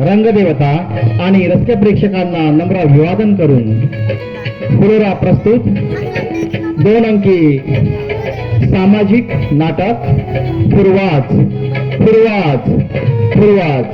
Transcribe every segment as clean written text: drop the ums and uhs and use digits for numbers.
रंगदेवता आणि रस्ते प्रेक्षकांना नम्र अभिवादन करून फुलोरा प्रस्तुत 2 अंकी सामाजिक नाटक पूर्वाज पूर्वाज पूर्वाज।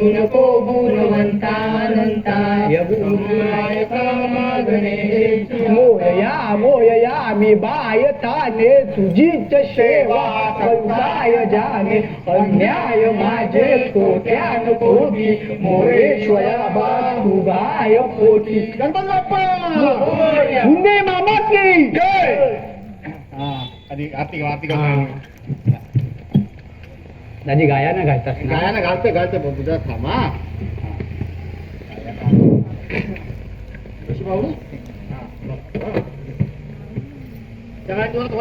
नको गुणवंतानंता मोया मोया मी बायताने तुझीच सेवा करुणाय जाणे अन्याय माझे कोट्यान कोटी मोरेश्वरा बा तुगाय कोटी। गणपती बाप्पा पुणे मामा की जय। आरती दादी गायाना घालतं बघू जरा थांबा कशी भाऊ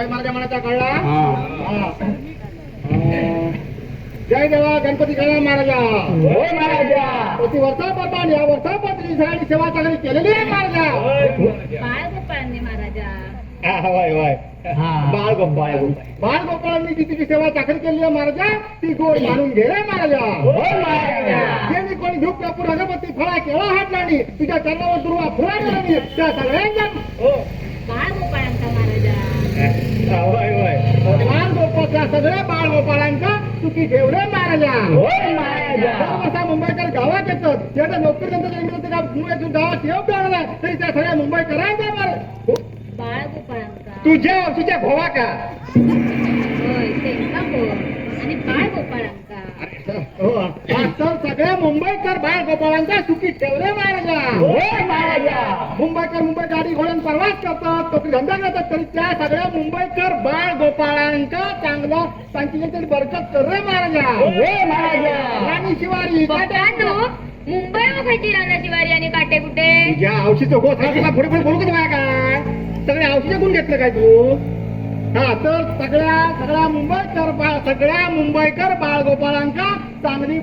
महाराजा म्हणाचा कळला। जय देवा गणपती गणा महाराजा महाराजा प्रति वर्षापासून या वर्षापासून सगळ्यांनी सेवा चांगली केलेली आहे महाराजा। बाळ गोपाळांनी जी तुझी सेवा चाकरी केली आहे महाराजा ती गोड मानून घे रे महाराजा। जे मी कोणी धूप कापूर अगरबत्ती फळा केळा हात लावली तुझ्या चरणावर दुर्वा फुला मिळाली त्या सगळ्यांच्या बाळ गोपाळांचा महाराजा बाळ गोपाळच्या सगळ्या बाळ गोपाळांचा चुकी ठेवले महाराजा। मुंबईकर गावात येतात त्याचा नोकरी नंतर गावात येऊ मिळाला तरी त्या सगळ्या मुंबईकरांचा बाळ गोपाळांचा तुझ्या औषध्या भोवा का आणि बाळ गोपाळांचा सगळ्या मुंबईकर बाळ गोपाळांचा चुकी ठेवले महाराजा। मुंबईकर गाडी घोड्यान प्रवास करतात नोकरी धंदा करतात तरी त्या सगळ्या मुंबईकर बाळ गोपाळांचा चांगला त्यांची बरकत कर रे महाराजा। राणी शिवारी मुंबई खायची रानाची वारी आणि काटे कुठे तुझ्या औषध पुढे पुढे बोलू का काय सगळे औषध गुण घेतलं काय तू। हा तर सगळ्या मुंबईकर बाळ गोपाळांका चांगली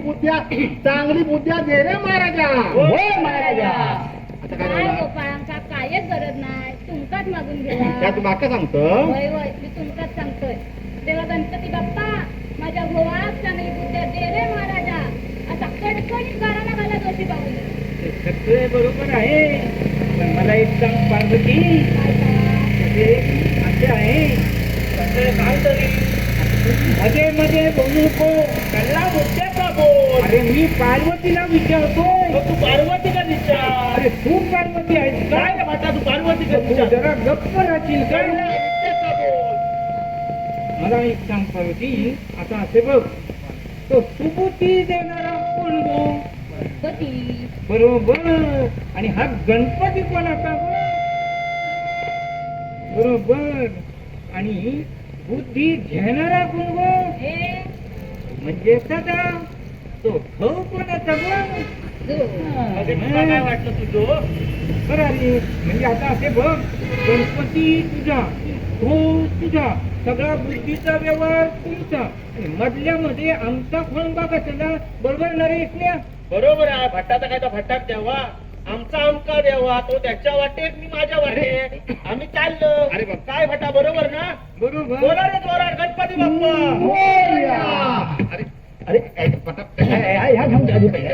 बुद्ध्या दे रे महाराजा। बाळ गोपाळांका कायच गरज नाही तुमकाच मागून घ्या तू बाका सांगतो मी तुमकाच सांगतोय तेव्हा गणपती बाप्पा माझ्या भोवाक चांगली बुद्ध्या दे रे महाराजा। आता कडकडीत गाराला घाला दोषी पाहून सगळे बरोबर आहे पण मला एक सांग पार्वती असे आहे मध्ये मध्ये बोलू नको कल्ला मुद्द्याचा बोल। अरे मी पार्वतीला विचारतो तू पार्वतीला विचार। अरे तू पार्वती आहेस काय वाटा तू पार्वती जरा गप्प राहशील काय बोल। मला एक सांग पार्वती आता असे बघ तो सुबुती देणारा कोण गो गणपती बरोबर आणि हा गणपती कोणाचा बरोबर आणि बुद्धी घेणारा कोण गो हे म्हणजे सदा तो भाऊ कोणाचा बघ जो. अरे तुला काय वाटलं तुझं बरं अरे म्हणजे आता असे बघ गणपती तुझा हो तुझा सगळा बुद्धीचा व्यवहार तुमचा आणि मधल्यामध्ये आमचा खोळंबा कशाला बरोबर नरेशने बरोबर आहे भट्टाचा काय तर भट्टात द्यावा आमचा आमका द्यावा तो त्याच्या वाटेत मी माझ्या वाटेत आम्ही चाललो अरे बाप. काय भट्टा बरोबर ना बरोबर बोला रे जोरात गणपती बाप्पा अरे अरे काय पटाप ह्या घेऊन जा आधी पहिले.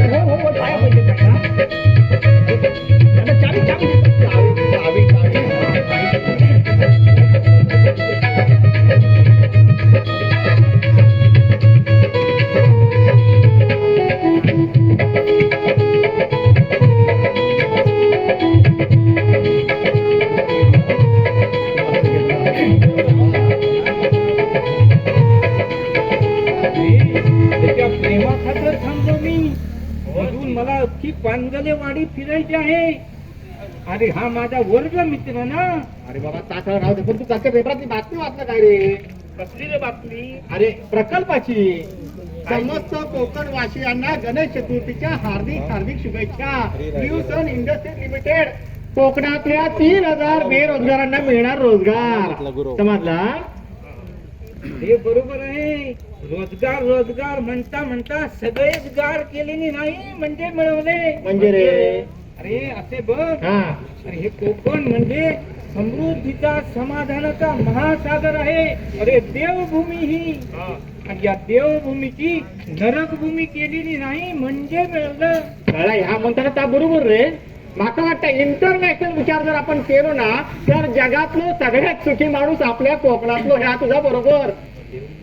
हो, हो, पाया पडले त्यांना. आता चावी चावी चावी चावी त्याच्या प्रेमाखातर थांबलो मी अजून मला अख्खी पानगलेवाडी फिरायची आहे अरे हा माझा वर्ग मित्र ना अरे बाबा ताकद राहू दे पण तू त्याच्या पेपरातली बातमी वाचलं काय रे कसली रे बातमी अरे प्रकल्पाची समस्त कोकणवासियांना गणेश चतुर्थीच्या हार्दिक हार्दिक शुभेच्छा न्यू सन इंडस्ट्री लिमिटेड कोकणातल्या 3000 बेरोजगारांना मिळणार रोजगार समजला हे बरोबर आहे रोजगार रोजगार म्हणता म्हणता सगळेच गार केलेली नाही म्हणजे मिळवले म्हणजे रे अरे असे बघ हा अरे हे कोकण म्हणजे समृद्धीचा समाधानाचा महासागर आहे अरे देवभूमी ही आणि या देवभूमीची नरकभूमी केलेली नाही म्हणजे मिळवलं कळलं ह्या म्हणताना त्या बरोबर रे माका वाटतं इंटरनॅशनल विचार जर आपण केलो ना तर जगातलो सगळ्यात सुखी माणूस आपल्या कोकणातलो ह्या तुझा बरोबर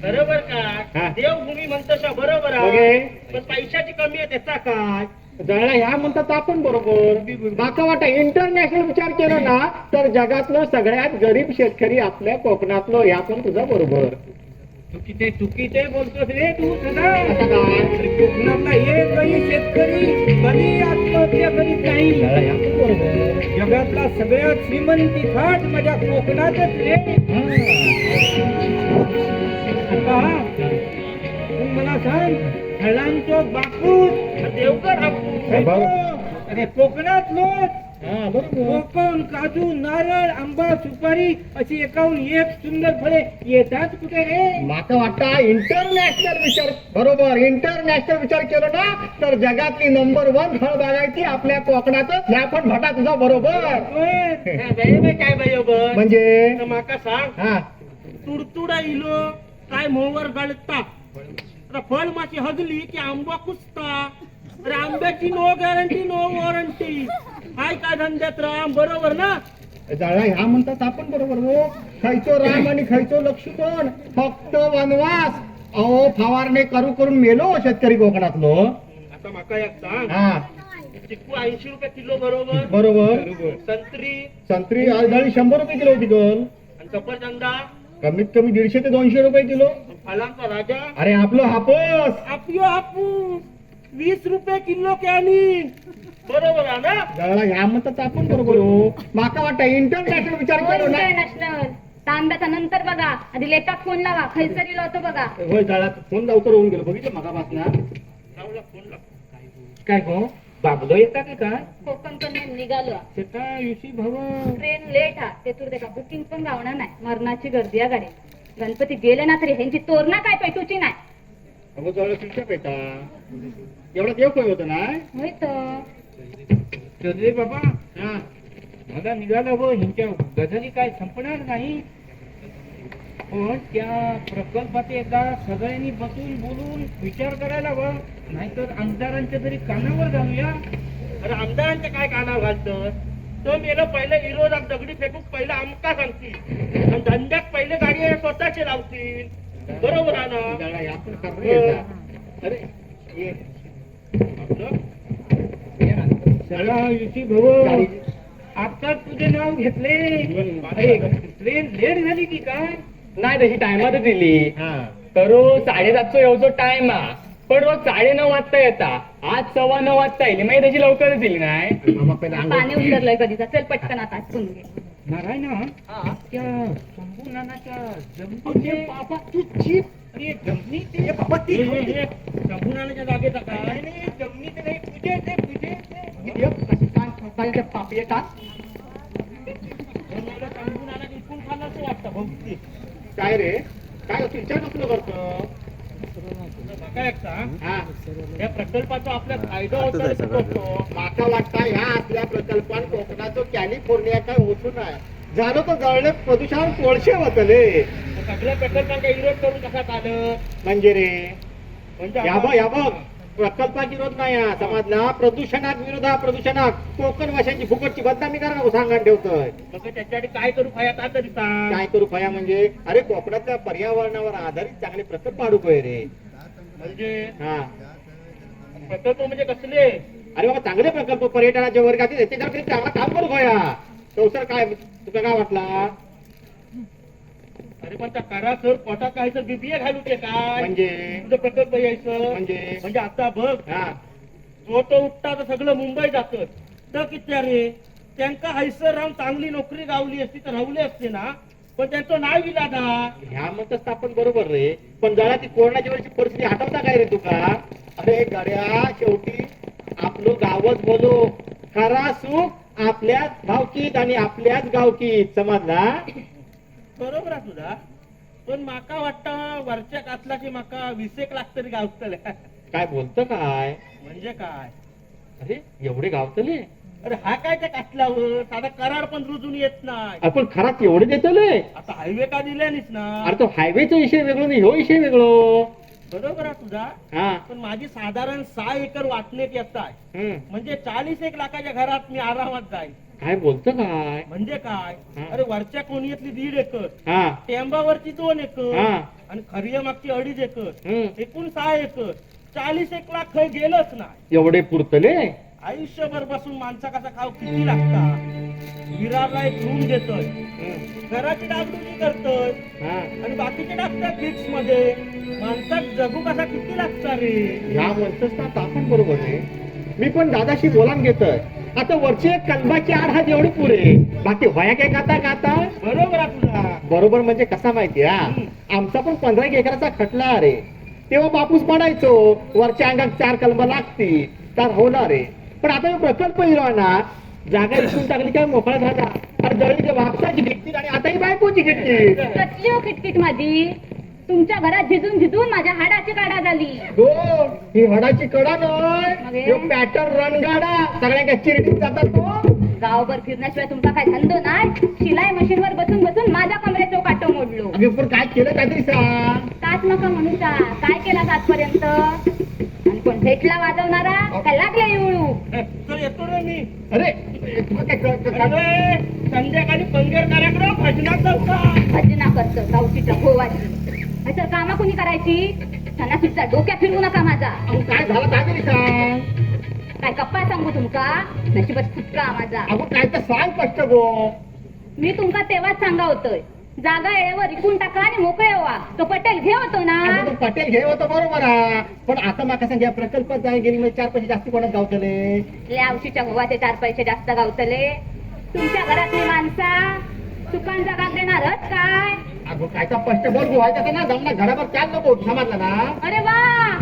बरोबर हा. का देवभूमी म्हणतशा बरोबर ओके. आहे पण पैशाची कमी आहे त्याचा काय जळला ह्या म्हणतात आपण बरोबर माका वाटतं इंटरनॅशनल विचार केला ना तर जगातलो सगळ्यात गरीब शेतकरी आपल्या कोकणातलो ह्या पण तुझा बरोबर चुकीचे बोलतोस रे तू सदा आता काय? अरे कोकणातला एकही शेतकरी कधी आत्महत्या करीत नाही जळला ह्या पण बरोबर जगातला सगळ्यात श्रीमंती थाट माझ्या कोकणातच रे आता तू मला सांग फळांचो बापूस देवकर हापूस हे बघ. अरे कोकणात लोक हा बरोबर कोकण काजू नारळ आंबा सुपारी अशी एकाहून एक सुंदर फळे येतात कुठे रे माका वाटतं इंटरनॅशनल विचार बरोबर इंटरनॅशनल विचार केला ना तर जगातली नंबर 1 फळ बागायती आपल्या कोकणातच ह्या पण भटा तुझा बरोबर काय बरोबर म्हणजे तर माका सांग हा तुडतुडा इलो काय मोवर गळता आता फळ माशी हजली की आंबा कुसता अरे आंब्याची नो गॅरंटी नो वॉरंटी हाय काय धंद्यात राम बरोबर ना जळला ह्या म्हणतात आपण बरोबर हो खायचो राम आणि खायचो लक्ष्मण फक्त वनवास अहो फवारणे करून मेलो शेतकरी कोकणातलो आता माका एक सांग हा चिकू 80 रुपये किलो बरोबर बरोबर संत्री संत्री जळी 100 रुपये किलो होती गल आणि सफरचंदा कमीत कमी 150 ते 200 रुपये किलो फळांचा राजा अरे आपलं हापस आपयो हापूस 20 रुपये किलो कॅनी बरोबर आहे ना जळला ह्या म्हणतात आपण बरोबर हो माका वाटतं इंटरनॅशनल विचार केलो ना इंटरनॅशनल तांब्याचा नंतर बघा आधी लेटात फोन लावा खैसरी लावतो बघा होय जळा फोन लवकर होऊन गेलो बघितलं मगा वाचना लावला फोन लाव काय गो बाबलो येता की काय कोकण कडून निघालो सेटा युसी भाऊ ट्रेन लेट हा तेथून देखा बुकिंग पण गावणार नाही मरणाची गर्दी आहे गाडी गणपती गेले ना तरी ह्यांची तोरणा काय पेटूची नाही अगो जवळ तुमच्या पेटा एवढा देव काय होतं ना होय तर रे बाबा हा मला निघाला हो ह्यांच्या गझली काय संपणार नाही पण त्या प्रकल्पात एकदा सगळ्यांनी बसून बोलून विचार करायला हवा नाहीतर आमदारांच्या तरी कानावर घालूया अरे आमदारांच्या काय कानावर घालतं तो मेलं पहिले विरोधात दगडी फेकून पहिलं आमका सांगतील आणि धंद्यात पहिले गाडी स्वतःचे लावतील बरोबर आहे ना जळा ह्या पण करता अरे ये. आपलं सगळा युसी भाऊ आता तुझे नाव घेतले अरे ट्रेन लेट झाली की काय नाही तशी टायमातच दिली हा तर 7:30 येऊचो टाइम हा पण रोज 9:30 वाजता येता आज 9:15 वाजता येईल माहिती तशी लवकरच दिली नाही मामा पहिला पाणी अंघोळ उतरलंय कधीचा चल पटकन आता आटपून घे नारायण हा. त्या शंभू नानाच्या जमतीचे बाबा तू चीप अरे जमनी ते बाबा ती शंभूनाच्या जागेचा काय नाही जमनी ते नाही तुझे ते पापी येतात शंभूनाला इकून खाल्लं असं वाटतं बहुतेक. काय रे काय विचार कसलं करतो काय सांग हा या प्रकल्पाचा आपल्या फायदा होतो. माका वाटतं ह्या असल्या प्रकल्पान कोकणाचं कॅलिफोर्निया काय होतो नाही झालं तर जळले प्रदूषण कोळशे होतले सगळ्या प्रकल्पांचा विरोध करून कसा आलं म्हणजे रे म्हणजे या बघ प्रकल्पाचा विरोध नाही हा समाजला प्रदूषणात विरोध हा प्रदूषणात कोकण भाषांची फुकटची बदनामी करा नको सांगा ठेवतोय मग त्याच्यासाठी काय करू फायात आता तरी सांग. काय करू फया म्हणजे अरे कोकणातल्या पर्यावरणावर आधारित चांगले प्रकल्प पाडू पाहिजे रे म्हणजे हा प्रकल्प म्हणजे कसले अरे बाबा चांगले प्रकल्प पर्यटनाच्या वर्गातील त्याच्यावर काही चांगला काम करू खोया तो सर काय तुला काय वाटला अरे पण त्या करा सर पोटात काय सर बीबीए घालू ते काय म्हणजे तुझं प्रकल्प यायचं म्हणजे आता बघ हा जो तो उठता तर सगळं मुंबई जात तर किती रे त्यांका हैसर राहून चांगली नोकरी गावली असती तर राहुले असते ना पण त्यांचं नाव विला ना ह्या म्हणतात आपण बरोबर रे पण जरा ती कोरोनाच्या वेळची परिस्थिती हटवता काय रे तुका अरे गाड्या शेवटी आपलं गावच बोलो खरा सुख आपल्याच भावकीत आणि आपल्याच गावकीत समजला बरोबर आहे तुझा पण माका वाटतं वरच्या कातलाची माका 20 एक लाख तरी गावतले काय बोलतं काय म्हणजे काय अरे एवढे गावतले अरे हा काय त्या कातल्यावर साधा करार पण रुजून येत नाही आपण खराच एवढे देतले आता हायवे का दिल्यानीच ना अरे तो हायवेचा विषय वेगळो नाही ह्यो विषय वेगळो बरोबर आहे तुझा हा पण माझी साधारण 6 एकर वाटण्यात येत आहे हम्म. म्हणजे 40 एक लाखाच्या घरात मी आरामात जाईल काय बोलतं काय म्हणजे काय हा. अरे वरच्या कोणीतली 1.5 एकर हा टेंबावरची 2 एकर हा. आणि खरिया मागची 2.5 एकर हम्म. एकूण 6 एकर 40 एक लाख खय गेलंच नाही एवढे पुरतले आयुष्यभर बसून माणसा कसा खाऊ किती लागता विरारला एक रूम देतोय घराची डागडुजी करतोय हा आणि बाकीचे टाकतात फिक्स मध्ये माणसात जगू कसा किती लागता रे ह्या म्हणतोस ना आपण बरोबर आहे मी पण दादाशी बोलान घेतोय आता वरची एक कलबाची आड हात एवढी पुरे बाकी व्हाया काय गाता बरोबर आहे तुझा बरोबर म्हणजे कसा माहिती हा आमचा पण 15 एकराचा खटला रे तेव्हा बापूस पडायचो वरच्या अंगात 4 कलबा लागती तर होणार रे पण आता हे प्रकल्प येणार ना जागा इथून टाकली काय मोकळा झाला अरे जळीच्या वापसाची किटकिट आणि आता ही बायकोची किटकिट कसली हो किटकिट माझी तुमच्या घरात झिजून झिजून माझ्या हाडाची काढा झाली हो ही हडाची कडा मगे? नाही पॅटर्न रणगाडा सगळ्या चिरटीत जातात तो गावभर फिरण्याशिवाय तुमचा काय धंदो नाही शिलाई मशीनवर बसून बसून माझ्या कमरेचो काटो मोडलो अगे पण काय केलं काहीतरी सांग काच नका म्हणूचा काय केला आजपर्यंत आणि कोण भेटला वाजवणारा का लागला येऊ तर येतो रे मी अरे तुला काय अरे, संध्याकाळी पंगेर कार्यक्रम भजनात जाऊ का भजना करतो गावशीच्या गोवाची असं कामा कोणी करायची सणासुदीचा डोक्या फिरवू नका माझा अहो, काय झालं काहीतरी सांग काय गप्पा सांगू तुमका नशिबात फुटका माझा अगो काय तर सांग कष्ट गो मी तुमका तेव्हाच सांगा होतोय जागा वेळेवर विकून टाका आणि मोकळे व्हा तो पटेल घे होतो ना अगं, तो पटेल घे होतं बरोबर आहे पण आता माका सांग या प्रकल्पात जाय गेली म्हणजे 4 पैसे जास्त कोणाच गावतले आवशीच्या गोवाचे 4 पैसे जास्त गावतले तुमच्या घरातली माणसा सुकान जागा देणारच काय अगो काय तर स्पष्ट बोल व्हायचं ना जमला घरावर चाल नको समजला ना अरे वा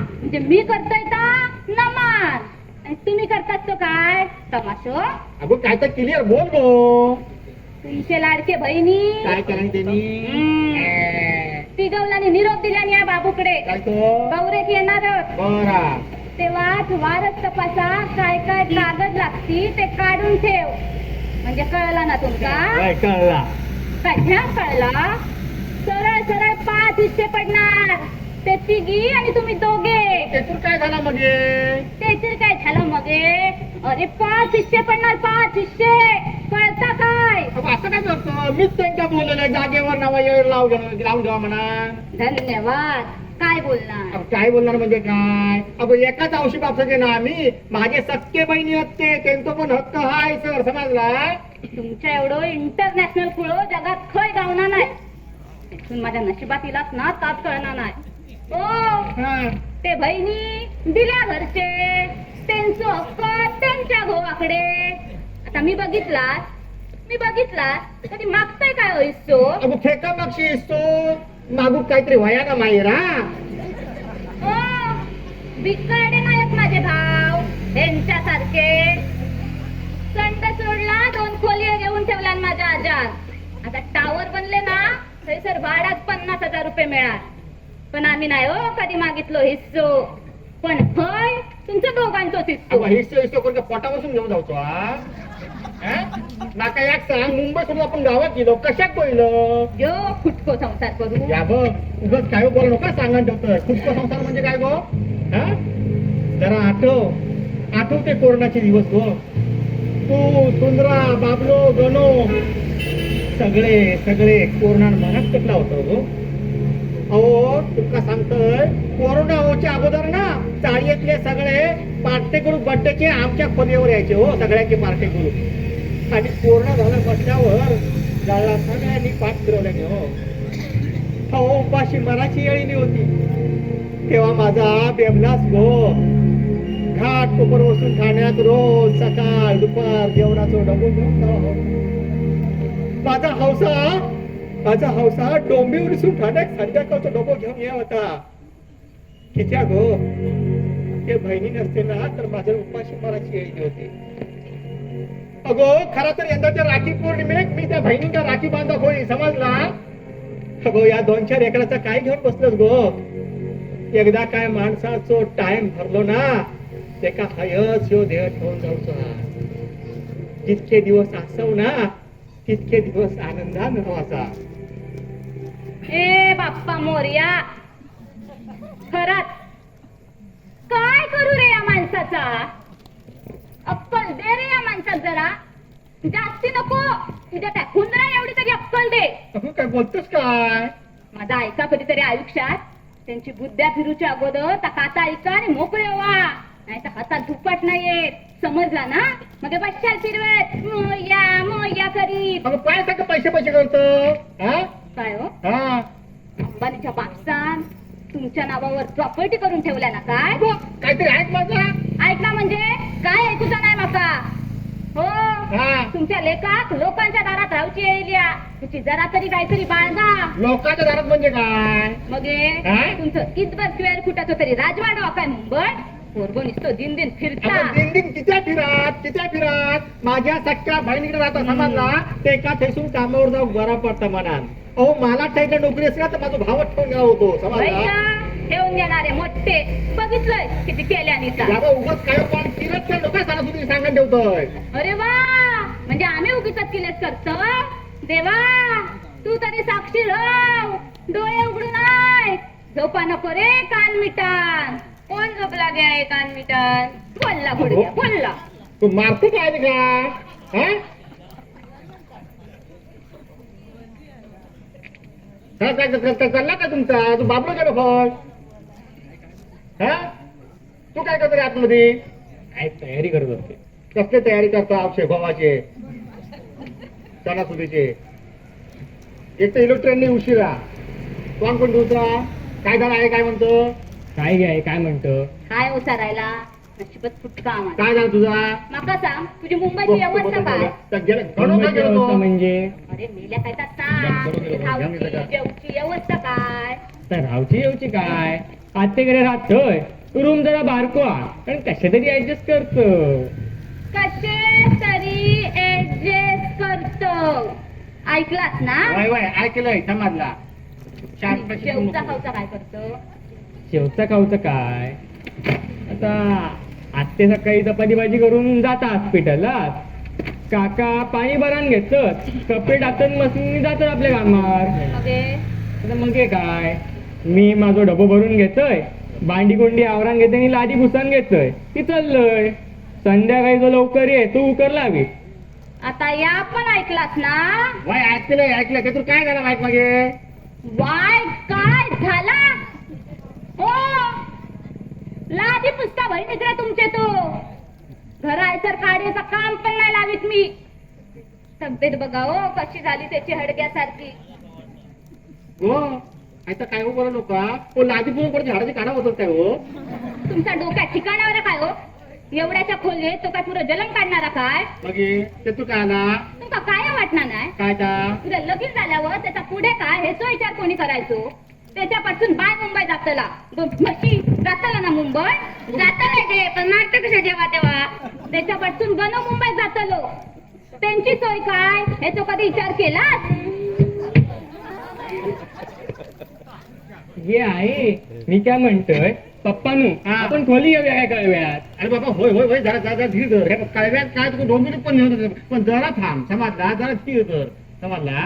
म्हणजे मी करतोय ता नमाज आणि तुम्ही करतात तो काय तमाशो अगो काय तर क्लिअर बोल गो तुमचे लाडके बहिणी काय केलं त्यांनी तिगवल्याने निरोप दिल्याने या बाबूकडे काय तो गौरेक येणार बरा तेव्हाच वारच तपासा काय काय कागद लागती ते काढून ठेव म्हणजे कळला ना तुमका काय कळला काय ह्या कळला सरळ सरळ 5 हिस्से पडणार ते तिघी आणि तुम्ही दोघे त्यातून काय झालं म्हणजे ते काय झालं मगे अरे 5 हिस्से पडणार 5 हिस्से कळता काय अगो, असं काय करतो मीच त्यांच्या बोललेलं जागेवर नावा लावून ठेवा म्हणा धन्यवाद काय बोलणार अहो, काय बोलणार म्हणजे काय अगो एकाच औषध बापसाचे ना आम्ही माझे सक्के बहिणी होते त्यांचा पण हक्क हाय सर समजला तुमच्या एवढं इंटरनॅशनल खुळो जगात खय गावणार नाही इथून माझ्या नशिबात इलाच ना ताप कळणार नाही ओ हा ते बहिणी दिल्या घरचे त्यांचं हक्क त्यांच्या गोवाकडे आता मी बघितला कधी मागताय काय हिस्सो अगो फेका मागशी तो मागू काहीतरी व्हाया ना मायरा. ओ भिकाडे नाहीत माझे भाव यांच्यासारखे. संड सोडला 2 खोली घेऊन ठेवला माझ्या आजात. आता टावर बनले ना थैसर भाड्यात 50,000 रुपये मिळाल. पण आम्ही नाही हो कधी मागितलो हिस्सो. पण होय तुमच्या दोघांचोच हिस्सो. हिस्टो कोणत्या पोटापासून घेऊन जाऊचो नाका एक सांग. मुंबई सोडून आपण गावात गेलो कशात पहिलं यो फुटको संसार करू. या बघ उगाच काय बोल नका सांगा ठेवतोय. खुटको संसार म्हणजे काय गो. जरा आठवते कोरोनाचे दिवस गो. तू सुंदरा बाबलो गणो सगळे कोरोना मनात कटला होता गो. अहो तुका सांगतोय कोरोना होच्या अगोदर ना चाळीतले सगळे पार्टे करू बड्डेचे आमच्या खोलीवर यायचे हो. सगळ्यांचे पार्टे करू. आणि कोरोना झाला बसल्यावर जळला सगळ्यांनी पाठ फिरवल्याने हो. उपाशी मराठी येळीनी होती तेव्हा माझा बेमलास गो. घाट कोपर बसून खाण्यात रोज सकाळ दुपार जेवणाचं डबो घेऊन माझा हौसा डोंबीवर दिसून ठाण्यात संध्याकाळचा डबो घेऊन ये होता. कित्या गो ते बहिणी नसते ना तर माझ्या उपाशी मराठी येळी होती. अगो खरा तर यंदाच्या राखी पौर्णिमेक मी त्या बहिणीच्या राखी बांधा होई समजला. अगो या 2-4 एकराचा काय घेऊन बसलोस गो. एकदा काय माणसाचो टाइम भरलो ना ते का हयच ह्यो देह ठेवून जाऊचा. जितके दिवस असव ना तितके दिवस आनंदान राहायचा. ए बाप्पा मोरया खरात काय करू रे या माणसाचा. अक्कल दे रे या माणसात जरा. जास्ती नको तुझ्या त्या हुंदरा एवढी तरी अक्कल दे. अगो काय बोलतोस काय. माझा ऐका कधीतरी आयुष्यात. त्यांची बुद्ध्या फिरूच्या अगोदर तकाचा ऐका आणि मोकळे व्हा. नाही तर हातात धुपाट नाहीये समजला ना. मग बसशाल फिरवत मोया करीत. अगं काय सगळं पैसे करतो काय हो हा. अंबानीच्या बापसान तुमच्या नावावर प्रॉपर्टी करून ठेवल्या ना काय. काहीतरी ऐक माझा. ऐकला म्हणजे काय ऐकूचा नाही माका हो. हा. तुमच्या लेखात लोकांच्या दारात राहूची येईल्या तुझी जरा तरी काहीतरी बाळगा. लोकांच्या दारात म्हणजे काय. मग हा? तुमचं कितभर स्क्वेअर फुटाचं तरी राजवाडा काय मुंबई पोरगो निसतो दिन फिरता. दिन कित्या फिरात माझ्या सख्या बहिणीकडे राहता समजला. ते का थैसून कामावर जाऊ बरा पडता मनात. अहो मला ठेवल्या नोकरी असला तर माझा भावच ठेवून गेला होतो समजला. ठेवून देणारे मोठे बघितलंय किती केल्यानीचा. उगाच काय पण फिरत लोक सांगा तुम्ही सांगा ठेवतोय. अरे वा म्हणजे आम्ही उगीच किलेच करतो. देवा तू तरी साक्षी राव. डोळे उघडून नाही झोपा नको रे कान मिटान. कोण झोपला गे कान मिटान. बोलला गुडघ्या बोलला. तू मारतो काय का चालला का तुमचा. तू बाबलो गेलो फोन. तू काय करतो रे आतमध्ये. काय तयारी करत होते. कसली तयारी करतो अक्षय भावाचे सणासुदीचे. एक तर इलेक्ट्रॉनिक उशिरा कोण कोण तुझा काय झाला आहे काय म्हणतो. काय घ्याय काय म्हणतो. काय उचारायला नशिबत फुटका आम्हाला. काय झालं तुझा. माका सांग तुझी मुंबईची व्यवस्था काय. मुंबईची व्यवस्था म्हणजे अरे मेल्या काय तर सांग. राहूची जेवची व्यवस्था काय. तर रावची येऊची काय. आत्तेकडे राहतोय रूम जरा बारको कारण कशा तरी ऍडजस्ट करतो. कसे तरी ऍडजस्ट करतो. ऐकलास ना. वय ऐकलंय समजला. जेवचा खाऊचा काय करतो. शेवचा खाऊचं काय. आता आत्ते सकाळी चपाती भाजी करून जाता हॉस्पिटलला. काका पाणी भरान घेतात कपडे टाकतात मशीन जातात आपल्या कामावर. आता मग काय मी माझा डबो भरून घेतोय भांडी कोंडी आवरान घेते आणि लादी भुसान घेतोय ती चाललंय. संध्याकाळी जो लवकर ये तू उकर लावी. आता या पण ऐकलास ना. वय ऐकलं ते तू काय झालं माहित मागे. वाय काय झाला हो. लादी पुसता बहिणीकडे तुमचे तो घरायसर काढायचं काम पण नाही लावीत मी. तब्येत बघा हो कशी झाली त्याची हडग्यासारखी. हो आता काय हो बरं लोक लादी पूर्ण पडते झाडाची काढा होत काय हो. तुमचा डोक्या ठिकाणावर काय हो. एवढ्याच्या खोलीत तो काय पुरं जलम काढणारा काय. मग ते तू काय आला. तुमका काय वाटणार नाही काय का तुझं लगीन झाल्यावर त्याचा पुढे काय हेचा विचार कोणी करायचो त्याच्यापासून बाय मुंबई जातला दोन म्हशी जातला ना मुंबई जातला गे पण नाटक कसं जेव्हा तेव्हा त्याच्यापासून गण मुंबईत जातलो त्यांची सोय काय हे तो कधी विचार केलास हे आहे मी काय म्हणतोय पप्पानू हा. आपण खोली घेऊया काय कळव्यात अरे बाबा होय होय होय जरा जरा धीर धर हे कळव्यात काय तू 2 मिनिट पण नेऊन पण जरा थांब समजला जरा धीर धर समजला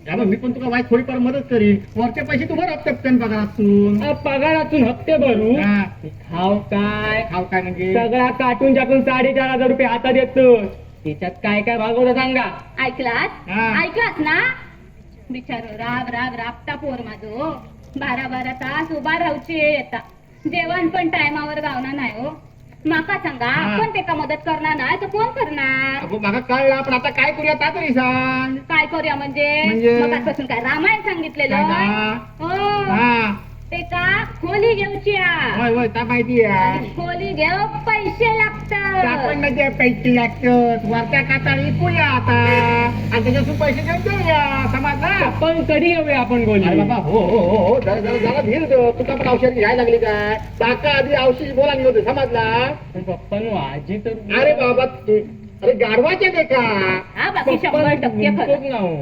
त्यामुळे मी पण तुला वाईट थोडीफार मदत करीन वरचे पैसे तू भर टप्प्यान पगारातून पगारातून हप्ते भरू हा. खाव काय खाव काय म्हणजे सगळा काटून टाकून 4,500 रुपये हातात येतो त्याच्यात काय काय भागवतं सांगा ऐकलास हा. ऐकलास ना बिचारो राब राब राबता पोर माझो 12 तास उभा राहूची येता जेवण पण टायमावर गावना नाही हो माका सांगा हा. आपण ते का मदत करणार नाही तर कोण करणार अगो मागा कळला पण आता काय करूया ता तरी सांग काय करूया म्हणजे म्हणजे? मगापासून काय रामायण सांगितलेलं काय ना? हो हा ते का खोली घेऊची होय होय ता माहिती आहे खोली घेऊ पैसे आपण लागतात म्हणजे पैसे लागतात वरच्या काताळ विकूया आता आणि त्याच्यातून पैसे घेऊन देऊया समजला पण कधी घेऊया आपण अरे खोली बाबा हो हो हो हो जरा जरा जरा धीर धर तुका पण औषध घ्यायला लागली काय काका आधी औषध बोला नाही होते समजला पण पप्पानू आजी तर अरे बाबा अरे गाढवाचे ते का हा बाकी 100% खरं ना हो.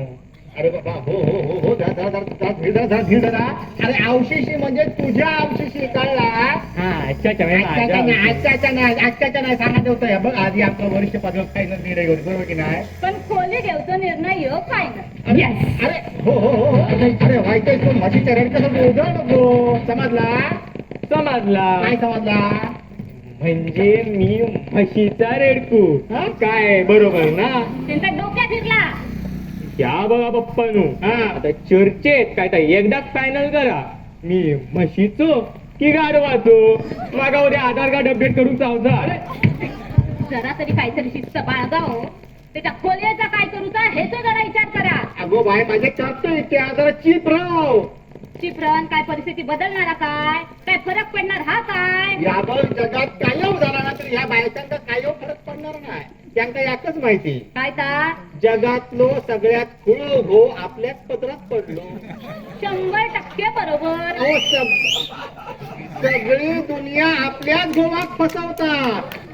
अरे बाबा हो हो हो हो जरा जरा जरा धीर धरा जरा धीर धरा अरे औषधी म्हणजे तुझ्या औषधी कळला हा अच्छा अच्छा म्हणजे आजच्या माझ्या नाही आजच्याच्या नाही सांगत होतं बघ आधी आपलं वरिष्ठ पदावर काही निर्णय होते बरोबर की नाही पण खोली घेऊचा निर्णय यो काय ना अरे हो हो हो हो अरे व्हायचंय तू म्हशीच्या रेड कसं उजळ नको समजला समजला काय समजला म्हणजे मी म्हशीचा रेडकू हा? काय बरोबर ना त्यांचा डोक्यात फिरला या बघा पप्पानू हा. आता चर्चेत काय तर एकदाच फायनल करा मी म्हशीचो की गाढवाचो मागा उद्या आधार कार्ड अपडेट करून चावजा जरा तरी काहीतरी शिस्त बाळगा हो त्याच्या खोलीचा काय करूचा हे तो जरा विचार करा अगो बाय माझे चालतोय त्या जरा चिप राव चिपरण काय परिस्थिती बदलणारा काय काय फरक पडणार हा काय या बघ जगात कायम झाला ना तर ह्या बायकांचा कायम फरक पडणार नाही त्यांना याकच माहिती काय ता जगातलो सगळ्यात खुळो घो आपल्याच पदरात पडलो 100% बरोबर अहो, सगळी दुनिया आपल्याच गोवात फसवता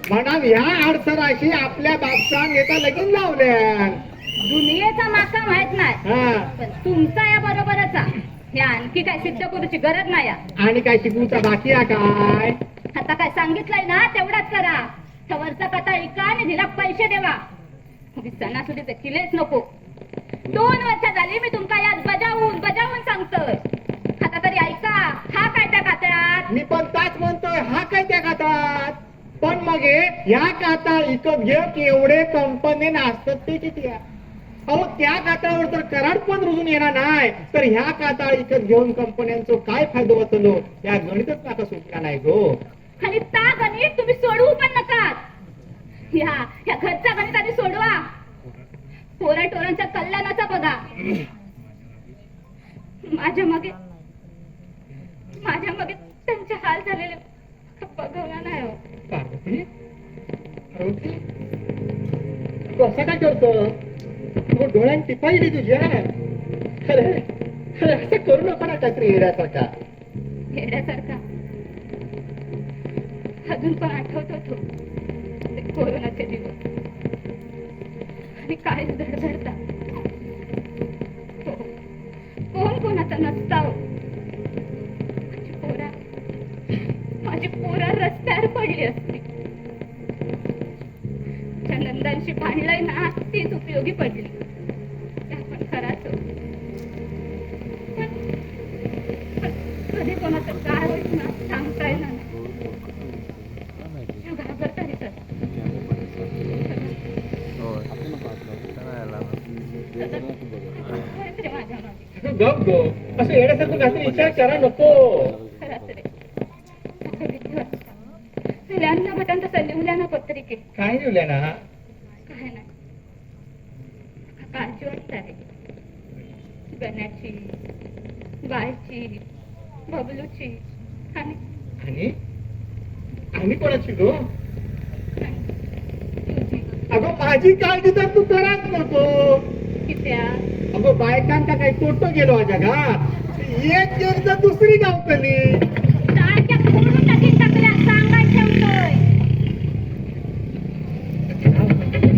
म्हणा ह्या अडसराशी आपल्या बापसान येता लगीन लावल्या दुनियेचा माका माहित नाही हा पण तुमचा या बरोबरच आहे. हे आणखी काय सिद्ध करूची गरज नाही आहे. आणि काय शिकवूचा बाकी आहे काय आता काय सांगितलंय ना तेवढाच करा वरचा कथा ऐका आणि तिला पैसे देवा सणासुदीचे किलेच नको 2 वर्ष झाली मी तुमका यात बजावून सांगतोय आता तरी ऐका हा काय त्या खात्यात मी पण ताच म्हणतोय हा काय त्या खातात पण मग ह्या काता इकत घे की एवढे कंपनी असतात ते किती आहे? अहो त्या कातावर जर कराड पण रुजून येणार नाही तर ह्या काता इकत घेऊन कंपन्यांचा काय फायदा होतो या गणितच नाका सुटला नाही गो आणि ता गणित तुम्ही सोडवू पण नका ह्या घरचा गणित आधी सोडवा पोरा टोरांच्या कल्याणाचा बघा माझ्या मागे त्यांचे हाल झालेले बघवला नाही हो पार्वती पार्वती तू असं काय करतो तू डोळ्यात टिपाईली तुझ्या अरे अरे असं करू नका ना काहीतरी येण्यासारखा येण्यासारखा अजून पण आठवत होतो ते कोरोनाचे दिवस आणि काय धडधडता कोण कोणाचा नसता हो माझी पोरा रस्त्यावर पडली असती त्या नंदांशी भांडलंय ना तीच उपयोगी पडली ते आपण करायचो पण कधी कोणाचं काय होईल ना सांगता येणार नाही जीव घाबरता येतात. खरंच रे माझ्या मागे. गप गो असं येण्यासारखं काहीतरी विचार करा नको खरंच रे. आता किती वाजता? लिहिल्या भटांचं लिहिल्या ना पत्रिके काय लिहिल्या ना काय नाही काळजी वाटत आहे गण्याची बायची बबलूची आणि आणि आणि कोणाची गो तुझी अगं माझी काळजी तर तू कराच नको कित्या अगो बायकांका काही तोटो गेलो हा जगात एक गेली तर दुसरी गावतली. सारख्या फोडून टाकीन टाकल्या सांगाय ठेवतोय.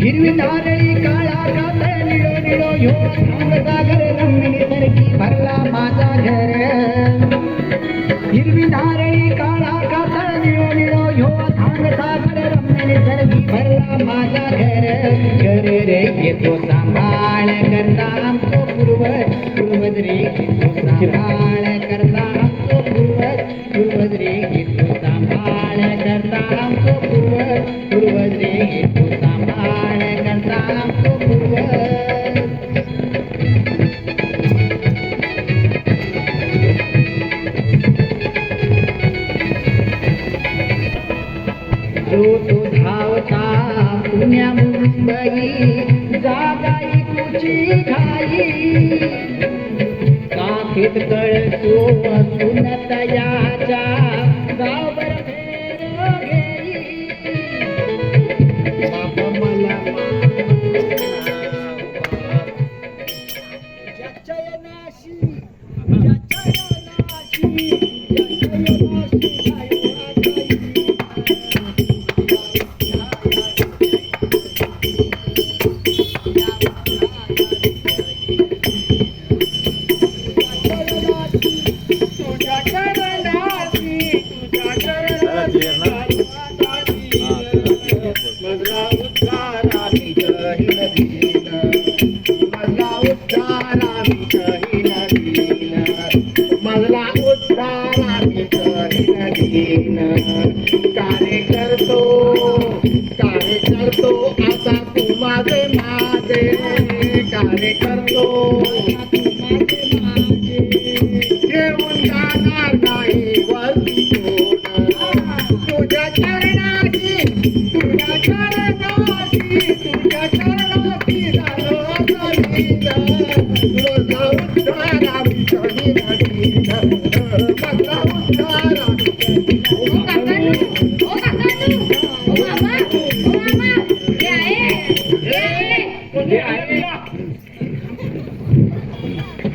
हिरवी नारळी काळा कात निळो निळो ह्यो सागर रंगणी सरकी भरला माझा घर. हिरवी नारळी काळा कात निळो निळो ह्यो सागर रंगणी सरकी भरला माझा घर. घर रे येतो सांभाळ करता आमचो पूर्वज रे येतो सांभाळ करता आमचो पूर्वज रे येतो सांभाळ करता आमचो पूर्वज रे येतो सांभाळ करता आमचो पूर्वज. तो धावता पुण्या मुंबई जागाई तुझी घाई. काखेत कळतो असून तयाच्या गावभर फेर घेई. बाबा मला कार्य करतो आता तू माझे कार्य करतो घेऊन जाणार नाही वरती कोण. तुझ्या चरणाची झालो रोजा उद्धारा विषणी नदीन माझा उद्धारा. ओ काकांनो, ओ काकांनो, ओ मामा, ओ मामा, हे आहे. कोणी आहे ना?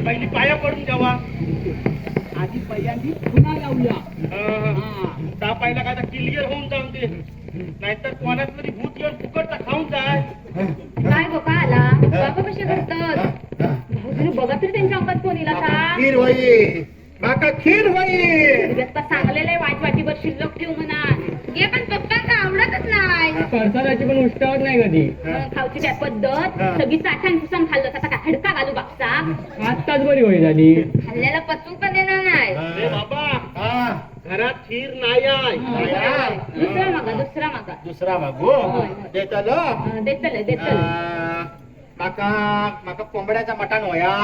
पहिली पाया पडून द्यावा. आधी पहिल्यांदी पुन्हा लावूया. त्या पाहिला काय क्लिअर होऊन जाऊन दे, नाहीतर कोणाच तरी भूत येऊन फुकटचा खाऊन जाय. काय बघा आला बाबा कसे करतात भाऊ बघा तरी त्यांच्या अंगात कोण येईल आता. खीर होई माका खीर होई. व्यस्त सांगलेलं आहे वाट वाटीवर शिल्लक ठेवू म्हणा. हे पण पप्पांना आवडतच नाही. परसादाची पण उष्टावत नाही कधी. खाऊची काय पद्धत सगळी चाठण पुसण खाल्लं आता काय हडका घालू बापचा. आत्ताच बरी होई झाली. खाल्ल्याला पचू पण देणार नाही. रे बाबा हा, घरात खीर नाही आहे. दुसरा मागा दुसरा मागू देतल देतल माका कोंबड्याचा मटण होया.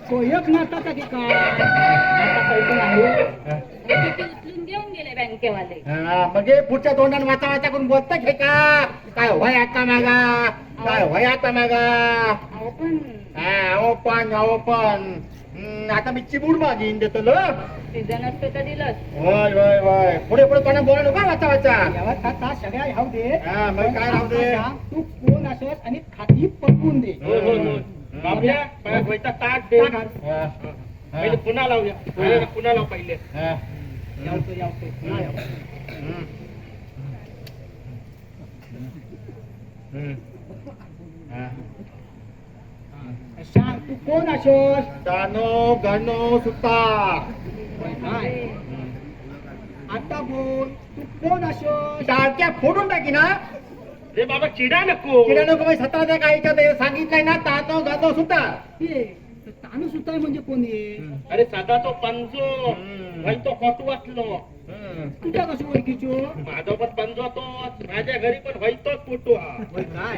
कोयक नाता की काय. उचलून देऊन गेले बँकेवाले. मग पुढच्या तोंडाने वाचा वाचा करून बोलता घे का काय होय आता मागा काय होय आता मागा. अहो पण अहो पण आता मी चिबूड मागीन देतल. सीझन असतो तर दिलंच. होय होय होय पुढे पुढे तोंडा बोला का वाचा वाचा. यावर आता सगळ्या राहू दे. मग काय राहू दे. तू कोण असत आणि खाती पटवून दे. बाबल्या व्हायचा ताट दे. पहिले पुन्हा लावूया. पुन्हा लाव पहिले. यावतो पुन्हा यावतो. सांग तू कोण असोस. गानो गानो सुता काय आता बोल तू कोण असोस. टाळक्या फोडून टाकी ना. रे बाबा चिडा नको. किडा नको बाई 17 काहीच्या ते सांगितलंय ना तानो गानो सुता. तानू सुताय म्हणजे कोणी. अरे साधा तो पंजो भाई तो फोटो वाचलो. तुझ्या कसं ओळखीचो. माझा पण पंजो तोच. माझ्या घरी पण व्हायतोच फोटो हा. काय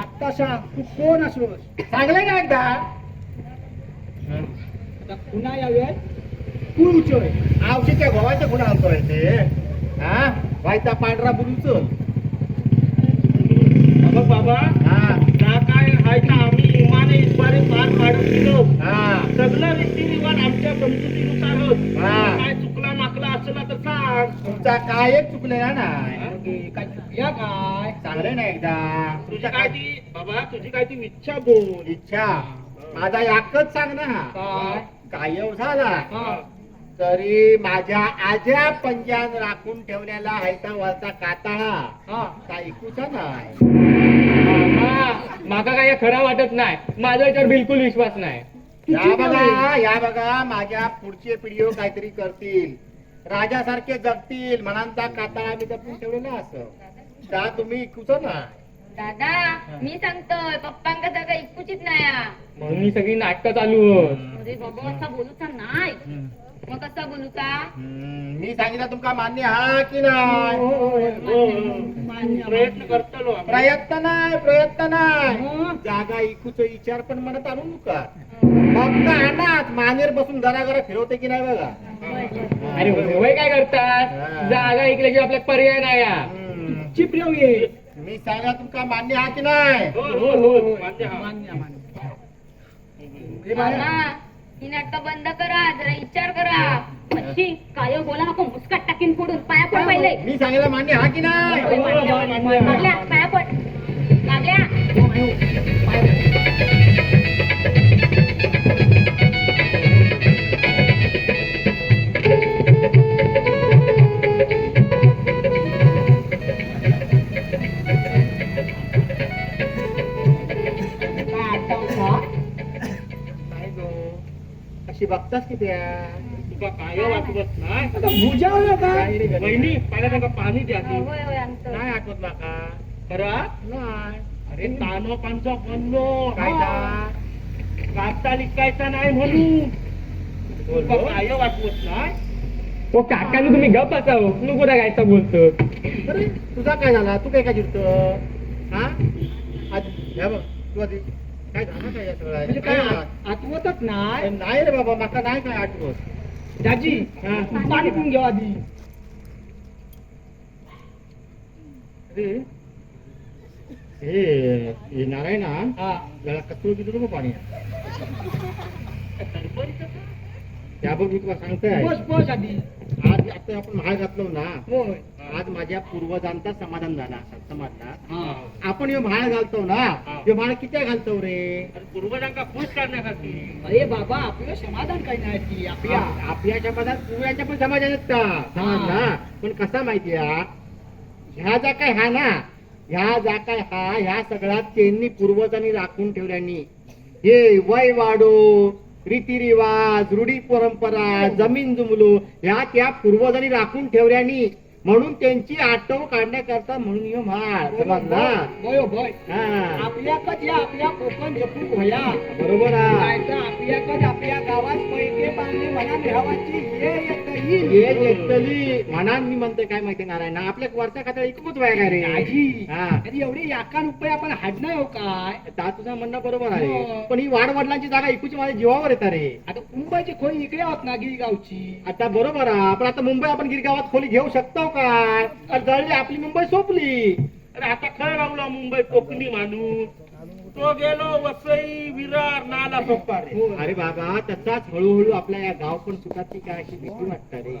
आता सांग तू कोण असोस. सांगलंय ना एकदा. आता पुन्हा यावे तू उचल. आवशीच्या भावाच्या गुन्हा आणतोय ते. हा व्हायचा पांढरा बुलूच. बघ बाबा हा त्या काय व्हायचा आम्ही इमाने इतबारे पार पाडून दिलो. हा सगळं रीतिरिवाज आमच्या समजुतीनुसार होत. हा. काय चुकला माकला असला तर सांग. तुमचा काय एक चुकलेला नाही. मागे काय चुकल्या काय चांगलं ना एकदा तुझी काय ती बाबा तुझी काय ती इच्छा बोल इच्छा माझा एकच सांग ना काय गायब झाला हा. तरी माझ्या आज्या पंजान राखून ठेवलेला हायता वरचा काताळा हा. काय ऐकूचा नाही माका काय खरा वाटत नाही माझा याच्यावर बिलकुल विश्वास नाही या बघा माझ्या पुढचे पिढीवर काहीतरी करतील राजासारखे जगतील मनांचा काताळा मी जपून ठेवलेला असं त्या तुम्ही ऐकूच ना दादा मी सांगतोय पप्पांका जागा इकूचीच नाही हा. म्हणून ही सगळी नाटकं चालू होत अरे बाबा असा बोलूचा नाही मग कसा बोलूचा मी सांगितलं तुमका मान्य हा की नाही प्रयत्न करतलो आम्ही. प्रयत्न नाही जागा इकूच विचार पण मनात आणू नका फक्त अनाथ मानेर बसून जरा फिरवते की नाही बघा अरे वय काय करतात जागा ऐकल्याशिवाय आपल्याला पर्याय नाही या. चिपरेव ये मी सांगा तुमका मान्य हा की नाही हो, मान्य हा. मान्य मान्य मामा ही नाटक बंद करा जरा विचार करा अशी काय बोला नको मुस्काट टाकीन फोडून पाया पड पहिले मी सांगितलं मान्य हा की नाही लागल्या पाया पड लागल्या काय गो अशी बघतास की त्या तुका काय वाटत नाही आता भुजावलं काय काय रे गणित? बहिणी पहिला त्यांना पाणी द्या ती. होय होय आणतो नाही आठवत माका खरा नाही अरे तानो पांचो बनलो काय कागदा लिकायचा नाही म्हणून तुका काय वाटवत नाही ओ काकांनी तुम्ही गप असाव नको काय बोलतो अरे तुझा काय झाला तू काय काय जिरतो हा आज हे बघ तू आधी काय झालं काय या सगळं म्हणजे काय आठवतच नाही नाही रे बाबा माका नाही काय आठवत दाजी हा. पाणी पिऊन घ्या आधी अरे हे नारायणा हा याला कचरू किती नको पाणी त्या बघ मी तुला सांगतोय बस बस आधी आज आता आपण महाळ घातलो ना होय आज माझ्या पूर्वजांचा समाधान झाला असा समाजला हा आपण हे महाळ घालतो ना हे महाळ किती घालतो रे अरे पूर्वजांका खुश करण्यासाठी अरे बाबा आपलं समाधान काही नाही ती आपल्या आपल्या समाजात पूर्वजांच्या पण समाज आहेत का समाज ना पण कसा माहितीये ह्या जा काय हा ना ह्या जा काय हा ह्या सगळ्यात त्यांनी पूर्वजांनी राखून ठेवल्यानी हे वय वाडो रीतिरिवाज रूढी परंपरा जमीन जुमलो ह्या त्या पूर्वजांनी राखून ठेवल्यानी म्हणून त्यांची आठव काढण्याकरता म्हणून ह्यो महाळ समजला होय होय हा आपल्याकच या आपल्या कोकण जपून होया बरोबर आहे काय तर आपल्याकच आपल्या गावात पैके बांधले म्हणा घ्यावाची ये येईल ये एकतली म्हणान मी म्हणतोय काय माहिती नारायण आपल्या वरच्या खात्याला एकूच वय काय रे दाजी हा अरे एवढे याकान रुपये आपण हाडणार हो काय ता तुझं म्हणणं बरोबर आहे हो. पण ही वाडवडिलांची जागा इकूची माझ्या जीवावर येतात रे आता मुंबईची खोली इकडे आहोत ना गिरगावची आता बरोबर आहे पण आता मुंबई आपण गिरगावात खोली घेऊ शकतो काय अरे जळली आपली मुंबई सोपली अरे आता खरं राहुला मुंबई कोकणी माणूस तो गेलो वसई विरार नाला सोप्पा रे अरे बाबा तसाच हळूहळू आपल्या या गाव पण सुटाची काय अशी भीती वाटत रे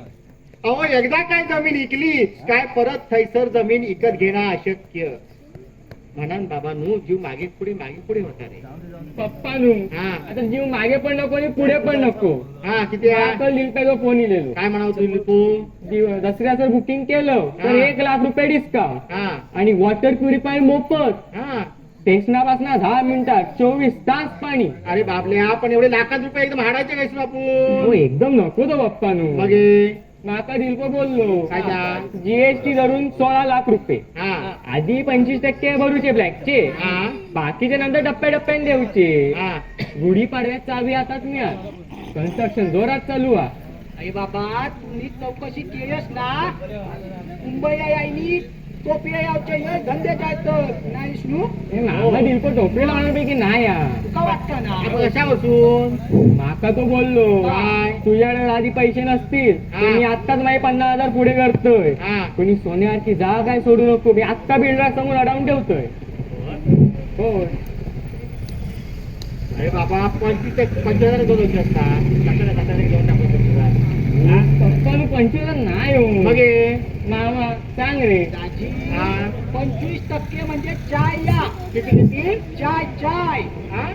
अहो एकदा काय जमीन इकली काय परत थैसर जमीन इकत घेणं अशक्य म्हणान बाबा नो जीव मागे पुढे होता रे पप्पानू हा आता जीव मागे पण नको आणि पुढे पण नको हा किती आहे लिहिता फोन लिहिलेलो काय म्हणावं तुम्ही तू दसऱ्याचं बुकिंग केलं तर हा. 1,00,000 रुपये डिस्काउंट हा आणि वॉटर प्युरिफायर मोफत हा स्टेशनापासून 10 मिनिटात 24 तास पाणी अरे बापले आपण एवढे लाखात रुपये एकदम हाडायचे काय हो आपण एकदम नको तो पप्पानू मग हे? माका दिलको बोललो काय त्या? जीएसटी धरून 16 लाख रुपये हा आधी 25% भरूचे ब्लॅकचे हा बाकीचे नंतर टप्प्याटप्प्याने देऊचे हा गुढीपाडव्यात चावी हातात मिळाल कन्स्ट्रक्शन जोरात चालू आहे अरे बाबा तुम्ही चौकशी केलीस ना मुंबईला यायनी टोपिया यावचे हे धंदे काय तर नाही सुनू माका दिलको टोपले लावण्यापैकी नाही हा. तुका वाटतं आपण ना कशा बसून माका तो बोललो काय? तुझ्याकडे आधी पैसे नसतील हा. तर मी आत्ताच माझे 50,000 पुढे करतोय हा कोणी सोन्यावरची जागा काय सोडू नको मी आत्ता बिल्डर समोर अडवून ठेवतोय हो अरे बाबा 25,000 दोन असतात कशाला घेऊन टाकू शकतो पप्पा 25,000 नाही हो मग हे? मामा सांग रे. दाजी हा 25% म्हणजे चाय या. किती किती चाय चाय. हा?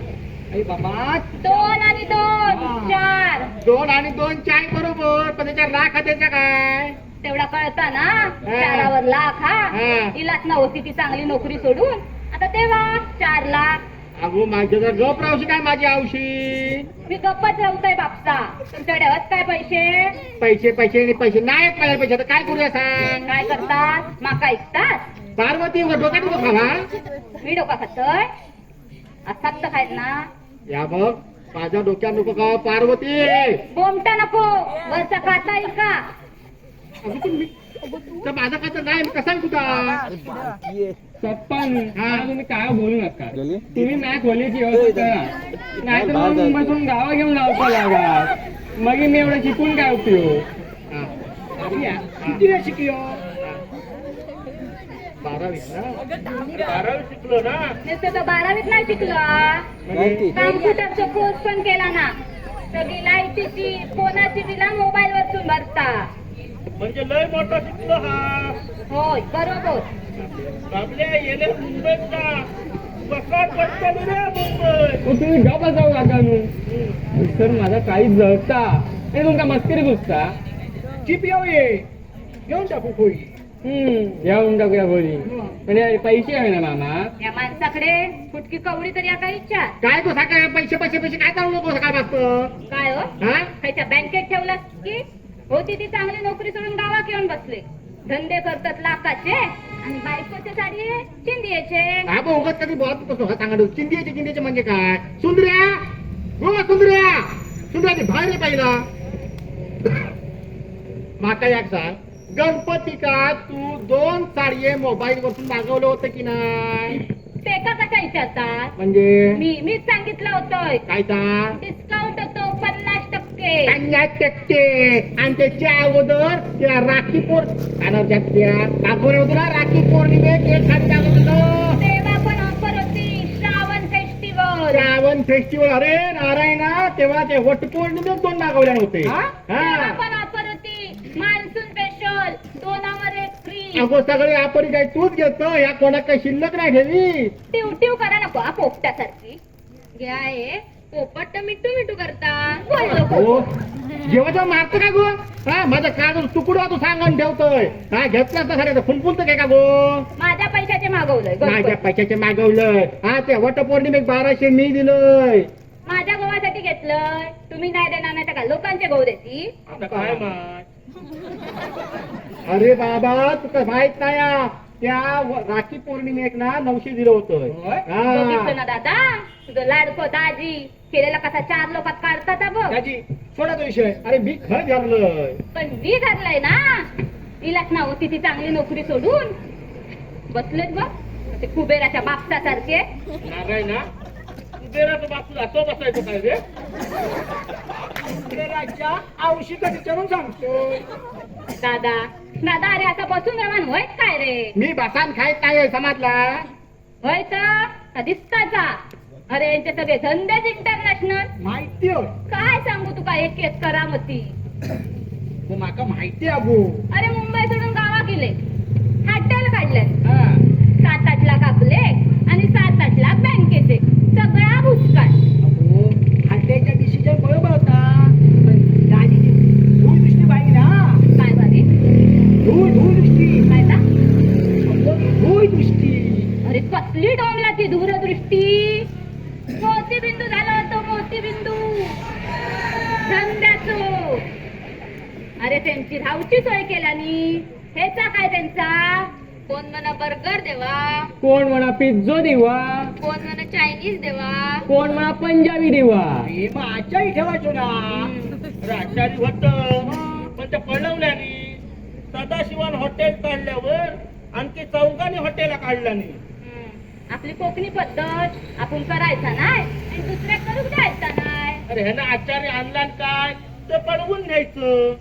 अरे बाबा 2 आणि 2 हा. 4 2 आणि 2 चाय बरोबर, पण त्याच्या राखा त्याच्या काय तेवढा कळता ना 4वर लाख हा हा. तिलाच ना होती ती चांगली नोकरी सोडून आता तेव्हा 4 लाख. अगो माझ्या जर गप रावशी काय माझी आवशी. मी गप्पच राहतोय बापसा तुमच्याकडे हवत काय पैसे पैसे पैसे आणि पैसे नाहीत माझ्या पैसे, आता काय करूया सांग. काय करतात माका ऐकतात पार्वती डोक्यात नको खावा. मी डोका खातोय असाच तर खायत ना. या बघ माझ्या डोक्यात नको खावा पार्वती. बोमटा नको वरचा खाता येईल का. अगं पण मी तर माझा काय तर नाही कसा आहे तुझा. पप्पा हा. तुम्ही काय बोलू नका. तुम्ही मॅच खोलीची व्यवस्था करा, नाहीतर मग बसून गावा घेऊन लावता लागा. मग मी एवढं शिकून काय उपयोग. हा. किती वेळ शिकलो. 12वी ना 12वी शिकलो ना. नुसतं तो 12वीत नाही शिकला म्हणजे कम्प्युटरचा कोर्स पण केला ना. सगळी लाईटीची फोनाची बिला मोबाईल वरतून भरता. म्हणजे लय मोठा शिकलो हा. होय बरोबर. बाबल्या येले मुंबईत का बसा पटकन रे मुंबई. मग तुम्ही गप जाऊ लागा नू. सर माझा काहीच जळता हे तुमका मस्करी घुसता. चिप येऊ ये घेऊन टाकू खोई. जेवून टाकूया गोळी. म्हणजे पैसे आहे ना मामा. या माणसाकडे फुटकी कवडी तरी आता विचार काय तो काय पैसे पैसे पैसे काय चालू नको काय मागतं. काय हो हा खायच्या बँकेत ठेवलास की होती ती चांगली नोकरी सोडून गावात येऊन बसले. धंदे करतात लाखाचे आणि बायकोचे साडी चिंदियाचे. हा बघ उगाच कधी बोलत कसं हा सांगा चिंदेचे म्हणजे काय. सुंदर्या हो सुंदर्या सुंदर्या ते बाहेर ये पहिला. माका एक सांग गणपती का तू 2 साडये मोबाईल वरतून मागवलं होतं की नाही. ते का कशा विचारतात. म्हणजे मीच सांगितलं होतं काय ता डिस्काउंट होतो 50%. 50% आणि त्याच्या अगोदर त्या राखी त्या दाखवलं होतं ना राखी पौर्णिमेत एक खाली दाखवत होतं. तेव्हा पण ऑफर होती श्रावण फेस्टिवल. श्रावण फेस्टिवल अरे नारायणा तेव्हा ते वटपौर्णिमेत 2 मागवले होते. तेव्हा हा पण ऑफर होती मान्सून स्पेशल 2वर 1 फ्री. अगो सगळे आपण काय तूच घेतो या कोणाक काही शिल्लक नाही ठेवी. टिव करा नको हा पोपटासारखी. घ्या हे पोपट तर मिठू मिठू करता. बोललो हो जेव्हा मारतो का गो. हा माझा कागद तुकडा तू सांगून ठेवतोय. हा घेतला असता खरं फुलफुलत काय का गो. माझ्या पैशाचे मागवलंय माझ्या गणपती. पैशाचे मागवलंय. हा ते वटपौर्णिमेत 1200 मी दिलंय. माझ्या गोवासाठी घेतलंय. तुम्ही नाही देणार नाही तर का लोकांचे गहू देती. आता काय माय अरे बाबा तुका माहित नाही हा. त्या राखी पौर्णिमेक ना 900 दिलं होतं. बघितलं हा ना दादा तुझं लाडको दाजी केलेला कसा 4 लोकात काढतात हा बघ. दाजी सोडा तो विषय. अरे मी खरं झालंय. पण मी घातलंय ना तिलाच ना होती ती चांगली नोकरी सोडून बसलेत बघ ते कुबेराच्या बापसासारखे. नारायणा कुबेराचा बापू असं बसायचं काय रे. राजा औषध विचारून सांगतोय. दादा दादा अरे आता बसून रवान होय काय रे. मी बसान खायत नाही समाजला. होय तर दिसताचा. अरे यांचे सगळे धंदेच इंटरनॅशनल. माहिती होय. काय सांगू तुका एक एक करामती. हो, माका माहिती अगो. अरे मुंबई सोडून गावा गेले हॉटेल काढले हा 7-8 लाख आपले आणि 7-8 लाख बँकेचे. सगळा भुसकाळ. अगो हल्ल्याच्या डिसिजन बरोबर होता. पण दाजीची धूळ दृष्टी पाहिजे ना. काय भारी धूळ दृष्टी. काय ता? धूळ दृष्टी. अरे कसली डोंबला ती दूरदृष्टी. मोतीबिंदू झाला होतो मोतीबिंदू धंद्याचो. अरे त्यांची धावची सोय केल्यानी ह्याचा काय त्यांचा. कोण म्हणा बर्गर देवा, कोण म्हणा पिझ्झो देवा, कोण म्हणा चायनीज देवा. कोण म्हणा पंजाबी देवा. हे मग आजच्याही ठेवायचो ना. राज्यात होत पण त्या पळवल्याने सदाशिवान हॉटेल काढल्यावर आणखी 4 हॉटेल काढल्या नाही. आपली कोकणी पद्धत आपण करायचा नाही आणि दुसऱ्या करू द्यायचा नाही. अरे ह्यानं आचार्य आणला न काय ते पळवून घ्यायचं.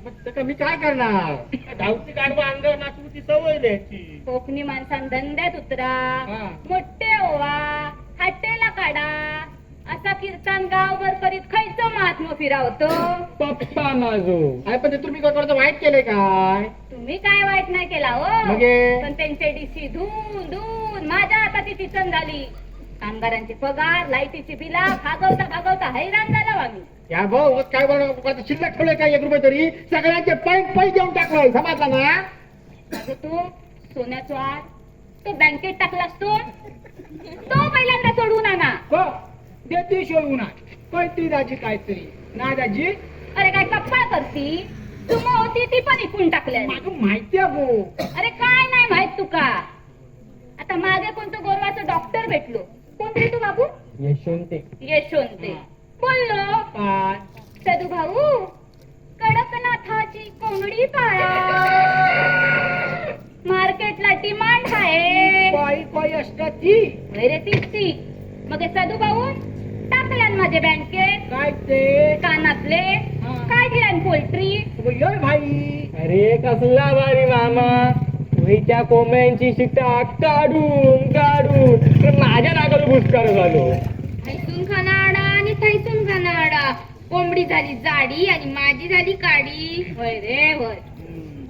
पण त्याचं मी काय करणार. धावती गाडवा अंगावर नाचू ती सवय द्यायची. कोकणी माणसां धंद्यात उतरा, हा. मोठे होवा, हॉटेला काढा. असा कीर्तन गावभर करीत खायचं महात्मा फिरावतो. पप्पा माझो अरे पण ते तुम्ही कोणाचं वाईट केलंय काय. तुम्ही काय वाईट नाही केला हो म्हणजे? पण त्यांचे डीसी धुवून धुवून माझ्या हाताची चिचन झाली. कामगारांचे पगार, लाईटीची बिला भागवता हैराण झालो आम्ही. या भाऊ काय बनव शिल्लक ठेवलंय का 1 रुपये तरी सगळ्यांचे पैसे देऊन टाकलोय समजला ना. अगं तो सोन्याचा आड तो बँकेत टाकलास तो पहिल्यांदा सोडून आणा. हो देते शोधून कळती दाजी काहीतरी ना दाजी अरे काय कप्पा करती तुम होती ती पण इकून टाकल्या. माझं माहिती आहे भाऊ. अरे काय नाही माहित तुका. आता मागे कोणतं गोरवाचं डॉक्टर भेटलो. कोण रे तू बाबू? यशवंते बोललो काय सदू भाऊ कडकनाथाची कोंबडी पाळा मार्केटला डिमांड आहे. काही असतात ती रे ती मग हे सदू भाऊ टाकल्यान माझे बँकेत काय ते कानातले हा. काय दिल्यान पोल्ट्री. बोल भाई अरे कसला भारी मामा त्या कोंबड्यांची शिटा काढून तर माझ्या नागाला बुसकार झालो. थैसून खानाडा आणि थैसून खानाडा कोंबडी झाली जाडी आणि माझी झाली काडी. होय रे होय.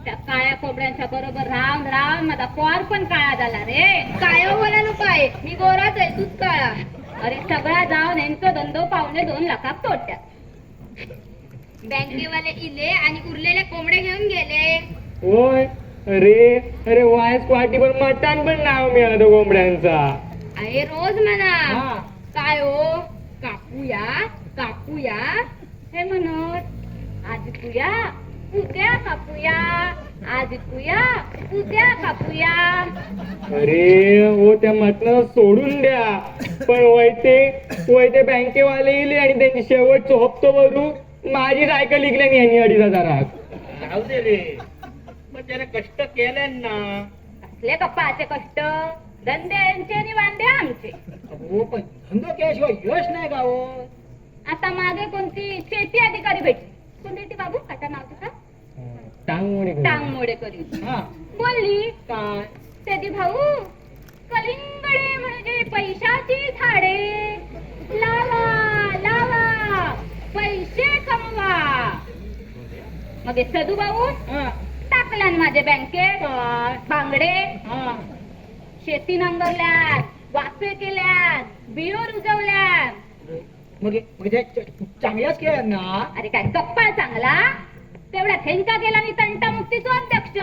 त्या काळ्या कोंबड्यांच्या बरोबर राम राम माझा कॉर पण काळा झाला रे. काय बोला नको आहे मी गोराच आहे तूच काळा. अरे सगळा जाऊन यांचं धंदो 2.5 लाखात तोट्यात. बँकेवाले इले आणि उरलेल्या कोंबड्या घेऊन गेले. होय अरे वायस पार्टीवर मटण पण नाव मिळालं कोंबड्यांचा. आहे रोज म्हणा हा. काय हो कापूया हे म्हणत आज इकूया उद्या कापूया आज इकूया उद्या कापूया. अरे हो त्या मटण सोडून द्या पण वय ते बँकेवाले येईल आणि त्यांची शेवटचं हप्तो भरू माझी सायकल इकल्याने यांनी 2,500. राहू दे रे पण त्याने कष्ट केले ना. असले कप्पाचे कष्ट धंदे यांचे आणि वांदे आमचे. हो पण धंदो केल्याशिवाय यश नाही गाव. आता मागे कोणती शेती अधिकारी भेटली. कोणती ती बाबू आता नाव तुझं? टांगमोडे करी हा बोलली काय सेदी भाऊ कलिंगडे म्हणजे पैशाची झाडे लावा पैसे कमवा. मग हे सदू भाऊ हा टाकल्यान माझ्या बँकेत बांगडे हा शेती नांगरल्यात वाफे केल्यात बियो रुजवल्यात. मग चांगल्याच केल्या ना. अरे काय गप्पा चांगला तेवढ्या थेंका गेला मी तंटा मुक्तीचो अध्यक्ष.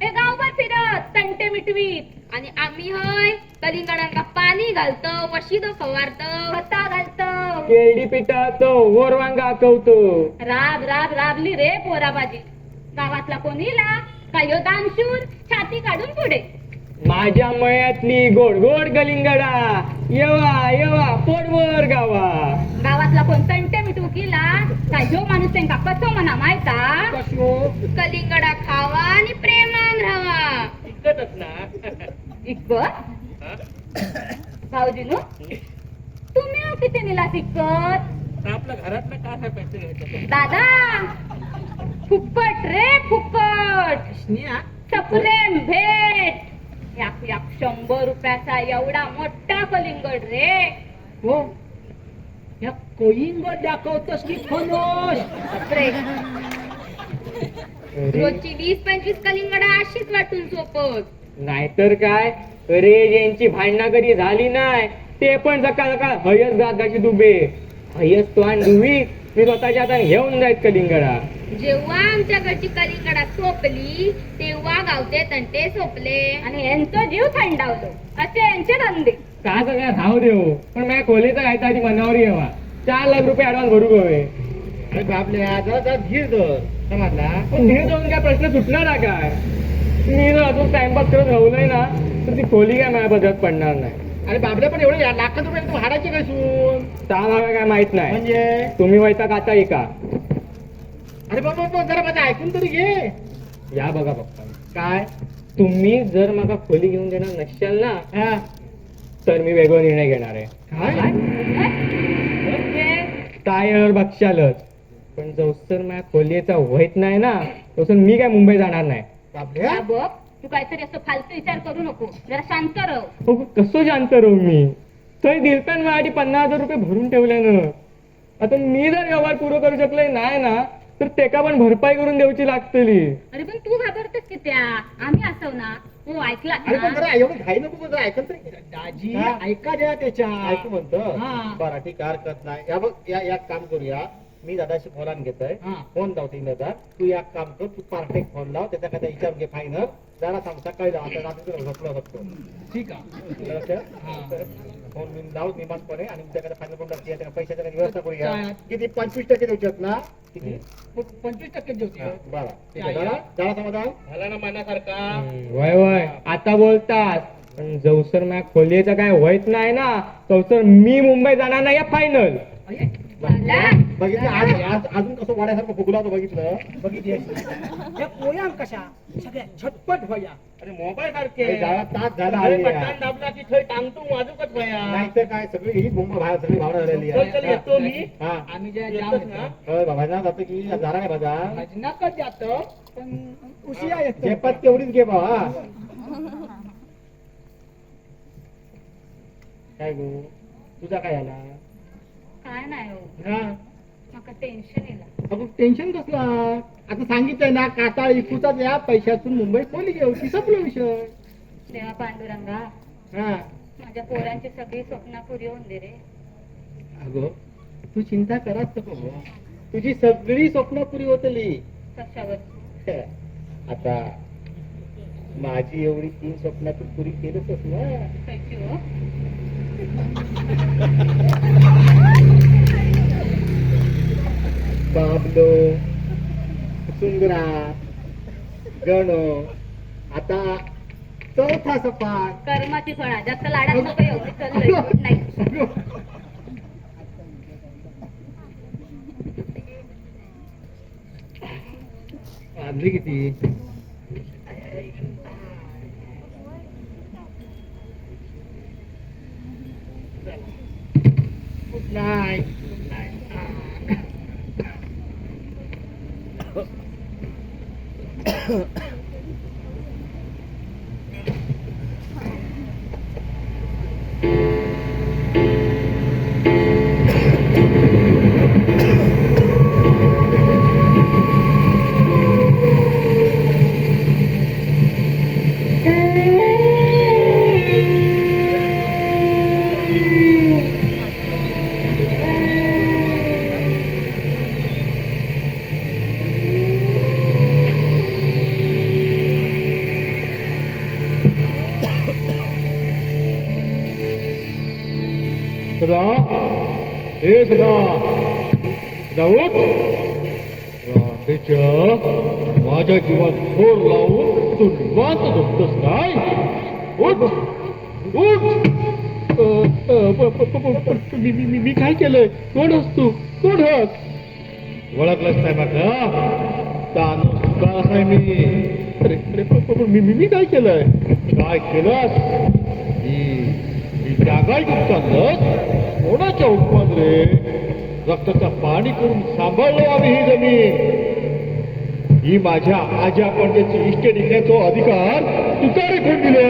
हे गावभर फिरत तंटे मिटवीत आणि आम्ही होय कलिंगडांना पाणी घालतो वशिदो फवारतो खता घालतो केळी पिठातो वरवांगा कवतो. राबली रे पोराबाजी. गावातला कोणीला काय दानशूर छाती काढून पुढे. माझ्या मळ्यातली गोड गोड कलिंगडा येवा पोटवर गावा. गावातला कोण तंटे मिटवू केला काय जो माणूस त्यांना कसं म्हणा माहिता कशो कलिंगडा खावा आणि प्रेमान राहावा. इतकंच ना. इकत भाऊजीनो तुम्ही हो किती निलास इकत. आपल्या घरातलं काय पैसे घ्यायचं. दादा फुकट रे फुकट स्नेहा सप्रेम भेट. याक 100 रुपयाचा एवढा मोठा कलिंगड रे. हो या कोईंगड दाखवतोस की फणस. रोजची 20-25 कलिंगडा अशीच वाटून सोपत. नाहीतर काय रे यांची भांडणं कधी झाली नाही ते पण सकाळ हयस गागाची दुबे हयस तो आणि दुवी मी स्वतःच्या हाताने घेऊन जायत कलिंगडा. जेव्हा आमच्याकडची कलिंगडा सोपली तेव्हा गावचे तंटे सोपले आणि यांचं जीव थंडावलो असे यांचे धंदे. का सगळ्या राहू देऊ पण माझ्या खोलीचं काय आधी मनावर येवा 4 लाख रुपये ऍडव्हान्स भरू गवे. आपल्या जरा धीर धर समजला. पण धीर जाऊन काय प्रश्न सुटणार काय. मी जर अजून टाइमपास करत राहूनय ना तर ती खोली काय माझ्या बदलत पडणार नाही. अरे बाबल्या पण एवढे लाखात रुपये तू हाडायचे काय सून मला काय माहित नाही. म्हणजे तुम्ही वैता आता ऐका. अरे बाबा जरा माझं ऐकून तरी घे. या बघा पप्पा काय तुम्ही जर मला खोली घेऊन देणार नसाल ना हा तर मी वेगळा निर्णय घेणार आहे. काय टायर बक्षालच पण जवसर माझ्या खोलीचा वैत नाही ना तसं मी काय मुंबई जाणार नाही. बाबल्या हा बघ तू काहीतरी असं फालतू विचार करू नको जरा शांत राह. हो कसं शांत राहू मी. थंय दिलतान माझ्यासाठी 50,000 रुपये भरून ठेवले ना. आता मी जर व्यवहार पुरं करू शकले नाही ना तर तेका पण भरपाई करून देऊची लागतली. अरे पण तू घाबरतेस की त्या आम्ही असव ना तू ऐकला अरे पण जरा एवढी घाई नको पण जरा ऐकत तरी. दाजी हा? ऐका द्या त्याच्या ऐकू म्हणतो हा. बरं ठीक आहे, हरकत नाही. या बघ या काम करूया, मी दादाशी फोन घेतोय, हा. फोन लाव 3000. तू एक काम कर, तू पार्टेक फोन लाव, त्याच्या काय विचारून घे फायनल. जरा सांग सकाळी जाऊ, आता रात्री तुला झोपलो शकतो. ठीक आहे फोन बिन लावू निमानपणे आणि त्याकडे फायनल फोन लागते, त्या पैशाच्या काही व्यवस्था करूया. चालेल. किती 25% द्यायच्यात ना किती? 25% देऊ हा, बरं ठीक आहे. जरा समाधान झाला ना मनासारखा. वय वय आता बोलतात, पण जवसर माझ्या खोलीचं काय होत नाही ना, तवसर मी मुंबई जाणार नाही फायनल. बघितलं आज अजून कसं वाड्यासारखं फुगला होतं बघितलं. बघितली या पोयां कशा सगळ्या झटपट व्हाया. अरे मोबाईल सारखे अरे झाला, तास झाला अरे आली बटन आहे. दाबला की थंय टांगतो वाजूकच भया. नाहीतर काय सगळी ही मुंबई बाहेर सगळी भावना झालेली चल चल आहे. येतो मी. हा आम्ही ज्या येतोच ना? होय बाबा ना जातो की झाला काय माझा भजनाकच जातो पण उशिरा येतो. झेपात तेवढीच घे बाबा. काय गो तुझा काय आला? काय नाही हो हा माका टेन्शन येला. अगं टेन्शन कसला? आता सांगितलंय ना, काताळ इकूचा या पैशातून मुंबई खोली घेऊची, संपला विषय. देवा पांडुरंगा हा माझ्या पोरांची सगळी स्वप्न पुरी होऊन दे रे. अगं तू चिंता कराच नको गं. तुझी सगळी स्वप्न पुरी होतली. कशावर? आता माझी एवढी 3 स्वप्न तू पुरी केलंच ना. कशी हो? बाबलो, सुंदरा, गणो, आता 4था सपाट. कर्माची फळा जास्त लाडात नको येऊ. चल लय गुड नाईट. वाजली किती? Good night. सदा हे सदा दाऊद रात्रीच्या माझ्या जीवात थोर लावून तू निवांत झोपतोस काय? उठ उठ. मी काय केलंय? कोण असतो? कोण हस? ओळखलंच नाही माका? तानुस आहे मी. अरे मी काय केलंय? काय केलंस? ही जागा घेऊन चाललंस? कोणाच्या उपमान रे? रक्ताचा पाणी करून सांभाळलो आम्ही ही जमीन. ही माझ्या आजा पंड्याची इष्ट निघण्याचा अधिकार तुकारे कोण दिला?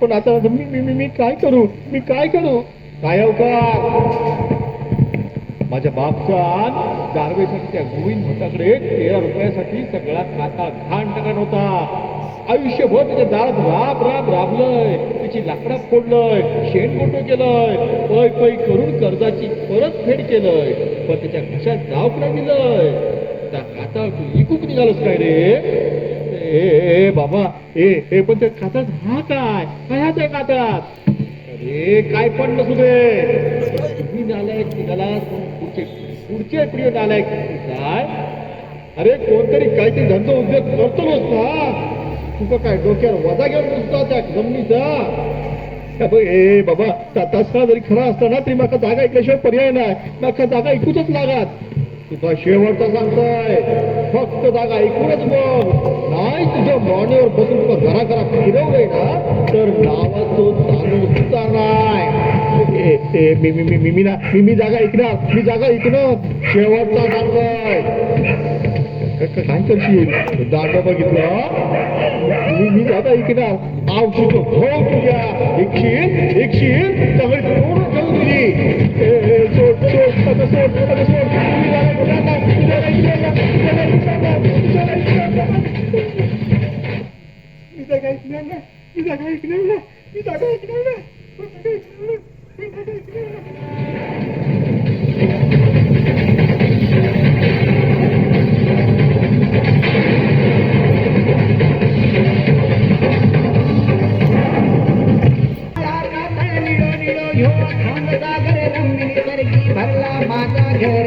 पण आता मी काय करू? मी काय करू? काय अवकार? माझ्या बापचा दारवेसाठी त्या गोविंद भटाकडे 13 रुपयासाठी सगळा खाता घाण टाकण होता. आयुष्यभर त्याच्या दारात राबलंय, त्याची लाकडा फोडलंय, शेण मोठं केलंय, पै पै करून कर्जाची परतफेड केलंय, पण त्याच्या घशात नाव कुणा दिलंय? त्या खाता तू इकूक निघालच काय रे? ए बाबा ए पण त्या खात्यात हा काय हात आहे खात्यात? अरे काय पण नसू दे, तुम्ही नालायक निघाला. पुढचे प्रिय नालायक काय? अरे कोणतरी काहीतरी धंदा उद्योग करतोच ना. तुका काय डोक्यावर वजा घेऊन बसतो त्या जमिनीचा? ए बाबा तसा जरी खरा असताना तरी माका जागा ऐकल्याशिवाय पर्याय नाही. माका जागा ऐकूच लागत. तुझा शेवटचा सांगताय, फक्त जागा ऐकूनच बघ. नाही तुझ्या मानेवर बसून तुला घरा फिरवलंय ना तर नावाचं तांदूळ सुद्धा नाही. मी जागा ऐकणार. मी जागा ऐकणार. शेवटचा सांगताय. काय करशील? दांडा बघितला? मी जागा ऐकणार. आवश्यक हो तुझ्या एकशील सगळी सोडून ठेवून दिली. सोड भरला माझा घर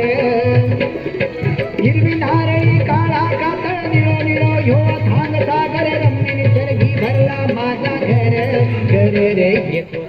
हिरवी नारळी काळा कातळ निळो निळो ह्यो थांग सागर रम्य निसर्गी भरला माझा घर रे घेतो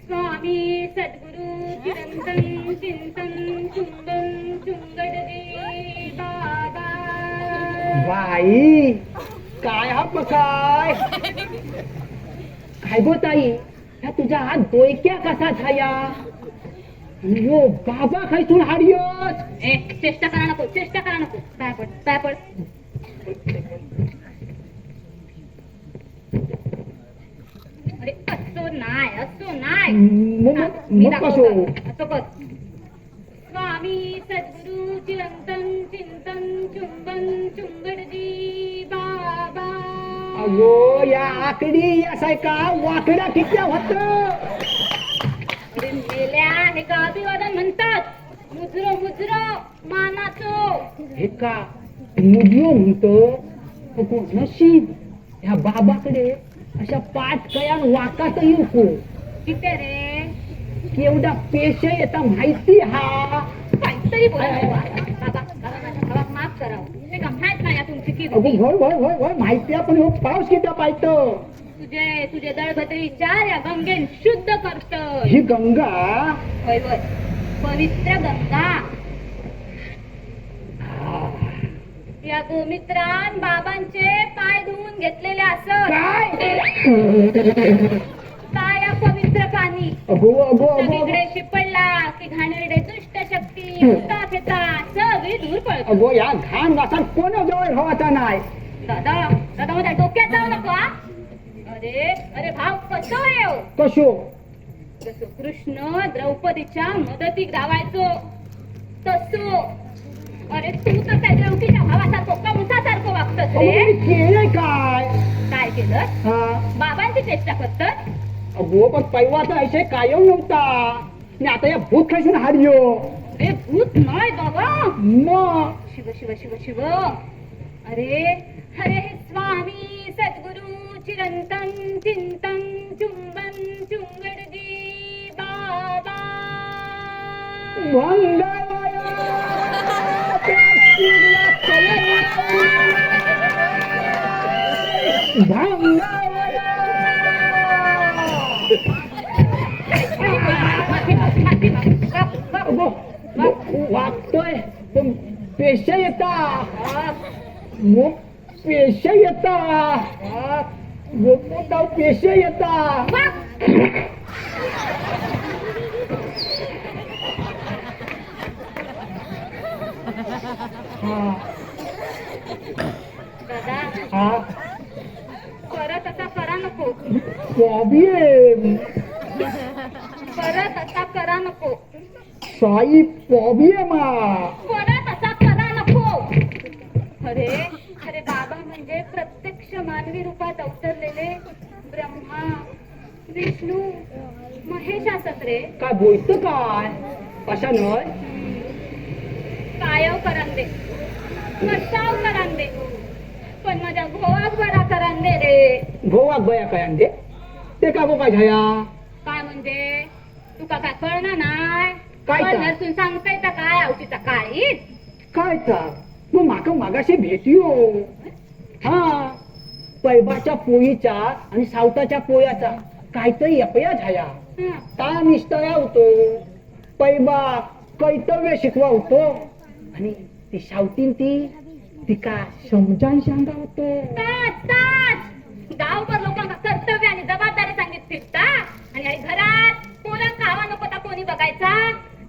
स्वामी सद्गुरु चिरंतन चिंतन चुंबन चुंगडदी बाबा. बाई काय हा काय काय गो ताई ह्या तुझ्या हात डोक्या कसा छाया यो बाबा खायसून हाडियोस ए चेष्टा करा नको चेष्टा करा नको. पाय पड पाय पड. अरे असो नाही असो नाही. मी मग कसो दाखवतो. असं कर. स्वामी सद्गुरु चिरंतन चिंतन चुंबन चुंगडदी बाबा. अगो या आकडी या का वाकड्या कित्या होत अरे मेल्या हे का अभिवादन म्हणतात. मुजरो मुजरो मानाचो. हे का मुजलो म्हणतो नशीब ह्या बाबाकडे अशा पाच कयान वाकात येऊ किती रे केवढा पेश येता माहिती हा काहीतरी बोला बाबा. बाबा माफ करावं. हे का माहित नाही तुमची अगो किती. होय होय होय होय माहिती आपण हो पाऊस किती पाहतो तुझे तुझे दळभद्री चार या गंगेन शुद्ध करत. ही गंगा होय होय पवित्र गंगा. या गोमित्रान बाबांचे पाय धुवून घेतलेले असत. काय या पवित्र पाणी अगो अगो अगो सगळीकडे शिपडला की घाणेरडे दुष्ट शक्ती उठता खेता सगळी दूर पळत. अगो या घाण वासान कोण जवळ व्हावाचा नाही दादा दादा माझ्या डोक्यात जाऊ नको हा. अरे अरे भाव कसं येऊ. कसो जसं कृष्ण द्रौपदीच्या मदतीक धावायचो तसो. अरे तू तर त्या द्रौपदीच्या भावासारखो कंसासारखं वागतस रे. केलंय काय काय केलं. हा बाबांची चेष्टा करतात. अगो पण पैवाचा ऐशे कायम नव्हता आणि आता या भूत खायसून हारियो अरे भूत नाही बाबा. मग शिव शिव शिव शिव. अरे हरे स्वामी सद्गुरु चिरंतन चिंतन चुंबन चुंगडदी बाबा. वागतोय पण पेशा येता मग पेशे येता मोठमोठा पेशे येता दादा हा परत असा करा नको प्रॉब्लेम परत असा करा नको साई प्रॉब्लेम परत असा करा नको अरे अरे बाबा म्हणजे प्रत्यक्ष मानवी रूपात अवतरलेले ब्रह्मा विष्णू महेश असत रे काय बोलतो काय अशा नय कायव करांदे कशाव करांदे पण माझ्या गोवाक बरा करांदे रे गोवाक बया काय आणते ते का गो काय झाया काय म्हणजे तुका काय कळणार नाय काय तर? नरसून सांगता येता काय आवतीचा काळीच काय तर तू माका मागाशी भेटियो हा पैबाच्या पोळीचा आणि सावताच्या पोळ्याचा काहीतरी अपया झाया हं. ता निष्ठया होतो पैबा कर्तव्य शिकवा होतो आणि ती सावतीन ती का समजान सांगा होतो ताच गावभर लोकांना कर्तव्य आणि जबाबदारी सांगित फिरता आणि आई घरात पोरांका हवा नको ता कोणी बघायचा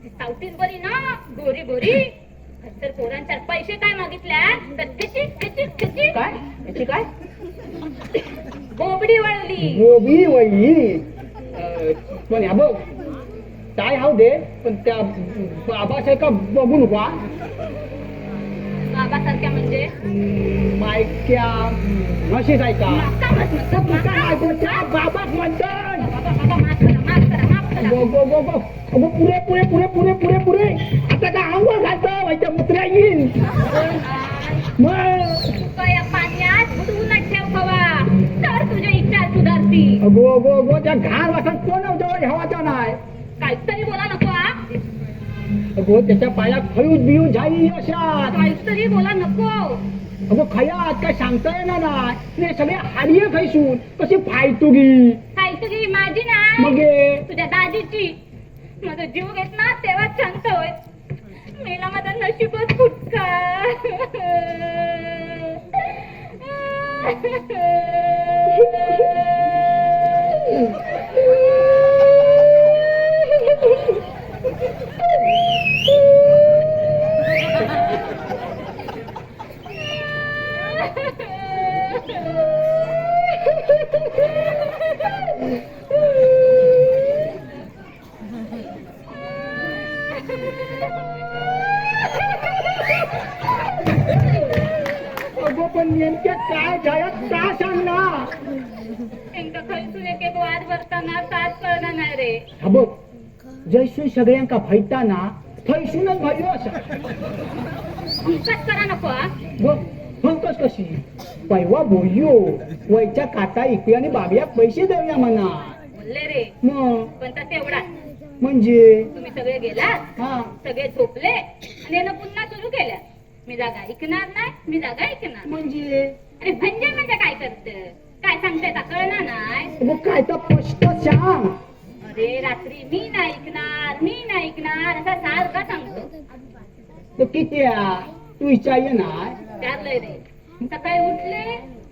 ती सावतीन बरी ना गोरी गोरी तर पोरांच्या पैसे काय मागितल्या तर खिची काय याची काय बोबडी वळली गोबी वही पण ह्या बघ काय हाव दे पण त्या बाबासारखा बघू नका बाबासारख्या म्हणजे मायक्या म्हशीच आहे का माका मत मतलब माका. बाबा म्हणतात बाबा बाबा माफ करा माफ करा माफ करा गो गो गो गो अगं पुरे पुरे पुरे पुरे पुरे पुरे आता काय आंघोळ घालतो व्हायच्या मुत्र्या येईल मग तुका या पाण्यात बुडवूनच ठेव खवा तर तुझ्या इच्छा सुधारती गो गो गो त्या घाण वाटत कोण होतं हवाचा नाही काहीतरी बोला नको हा अगो त्याच्या पायात खयूज बियूज झाली अशा काहीतरी बोला नको अगो खयात काय सांगता येणार नाही ते सगळे हाडिये खायसून कशी फायतुगी काहीतरी माझी ना मग तुझ्या दाजीची माझा जीव घेत ना तेव्हा शांत होय मेला माझा नशीबच फुटका अगो पण नेमक्या काय झाल्यात का सांग ना एकदा खैसून एक एक वाद भरताना साथ कळणार नाही रे हा बघ जैसे सगळ्यांका भयताना थैसूनच भरलो असा कस करा नको हा बघ फंकस कशी पैवा बोलयो वयच्या काटा इकूया आणि बाबिया पैसे देऊया म्हणा बोलले रे मग पण तर तेवढा म्हणजे तुम्ही सगळे गेलात हा सगळे झोपले आणि यानं पुन्हा सुरू केल्या मी जागा ऐकणार नाही मी जागा ऐकणार म्हणजे अरे भंजन म्हणजे काय करत काय सांगते कळणार नाही मग काय तर स्पष्ट सांग अरे रात्री मी नाही ऐकणार असा सारखा सांगतो तो किती तू विचारलं नाही त्यातलंय रे सकाळी उठले